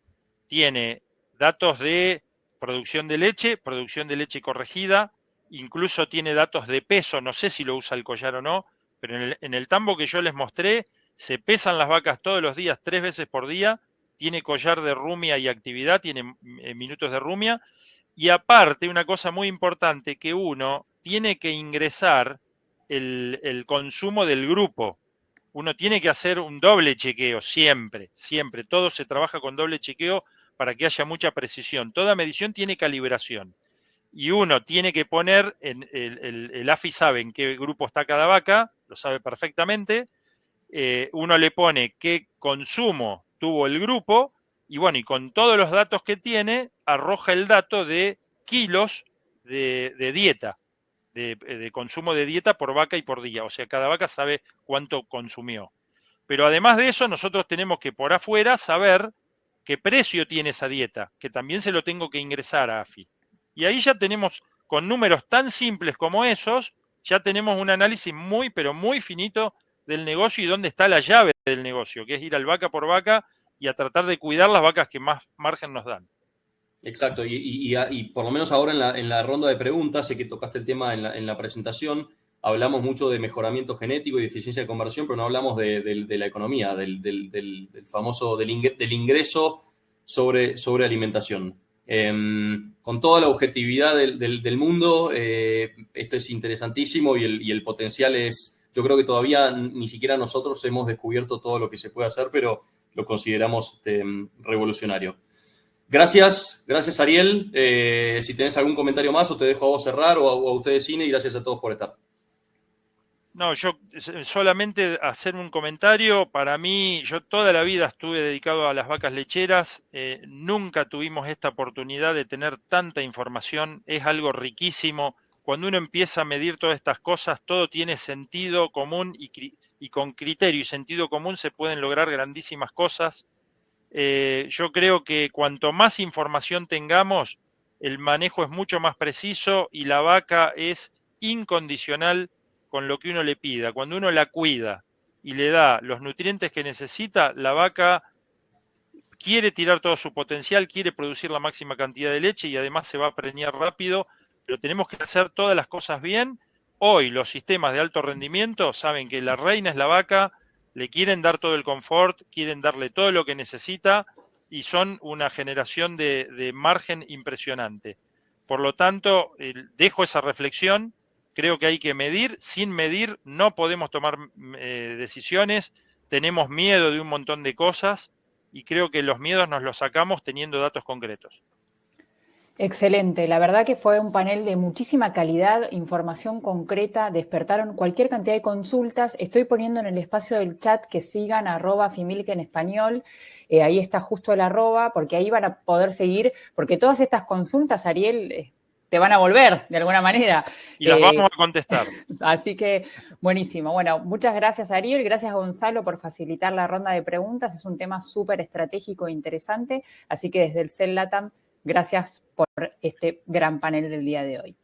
Tiene datos de producción de leche corregida, incluso tiene datos de peso, no sé si lo usa el collar o no, pero en el tambo que yo les mostré, se pesan las vacas todos los días, 3 veces por día, tiene collar de rumia y actividad, tiene minutos de rumia, y aparte, una cosa muy importante, que uno tiene que ingresar el consumo del grupo. Uno tiene que hacer un doble chequeo, siempre. Todo se trabaja con doble chequeo para que haya mucha precisión. Toda medición tiene calibración. Y uno tiene que poner, el AFI sabe en qué grupo está cada vaca, lo sabe perfectamente. Uno le pone qué consumo tuvo el grupo y bueno, y con todos los datos que tiene, arroja el dato de kilos de dieta, de consumo de dieta por vaca y por día. O sea, cada vaca sabe cuánto consumió. Pero además de eso, nosotros tenemos que por afuera saber qué precio tiene esa dieta, que también se lo tengo que ingresar a AFI. Y ahí ya tenemos, con números tan simples como esos, ya tenemos un análisis muy, pero muy finito del negocio y dónde está la llave del negocio, que es ir al vaca por vaca y a tratar de cuidar las vacas que más margen nos dan. Exacto, y por lo menos ahora en la ronda de preguntas, sé que tocaste el tema en la presentación, hablamos mucho de mejoramiento genético y de eficiencia de conversión, pero no hablamos de la economía, del famoso, del ingreso sobre alimentación. Con toda la objetividad del mundo, esto es interesantísimo y el potencial es, yo creo que todavía ni siquiera nosotros hemos descubierto todo lo que se puede hacer, pero lo consideramos revolucionario. Gracias Ariel. Si tenés algún comentario más o te dejo a vos cerrar o a ustedes Cine, y gracias a todos por estar. No, yo solamente hacer un comentario. Para mí, yo toda la vida estuve dedicado a las vacas lecheras. Nunca tuvimos esta oportunidad de tener tanta información. Es algo riquísimo. Cuando uno empieza a medir todas estas cosas, todo tiene sentido común y con criterio y sentido común se pueden lograr grandísimas cosas. Yo creo que cuanto más información tengamos, el manejo es mucho más preciso y la vaca es incondicional con lo que uno le pida. Cuando uno la cuida y le da los nutrientes que necesita, la vaca quiere tirar todo su potencial, quiere producir la máxima cantidad de leche y además se va a preñar rápido, pero tenemos que hacer todas las cosas bien. Hoy los sistemas de alto rendimiento saben que la reina es la vaca, le quieren dar todo el confort, quieren darle todo lo que necesita y son una generación de margen impresionante. Por lo tanto, dejo esa reflexión. Creo que hay que medir. Sin medir no podemos tomar decisiones. Tenemos miedo de un montón de cosas y creo que los miedos nos los sacamos teniendo datos concretos. Excelente, la verdad que fue un panel de muchísima calidad, información concreta, despertaron cualquier cantidad de consultas. Estoy poniendo en el espacio del chat que sigan @Fimilk en español, ahí está justo el @, porque ahí van a poder seguir, porque todas estas consultas, Ariel, te van a volver de alguna manera. Y las vamos a contestar. Así que buenísimo. Bueno, muchas gracias Ariel, gracias Gonzalo por facilitar la ronda de preguntas, es un tema súper estratégico e interesante, así que desde el CEL LATAM, gracias por este gran panel del día de hoy.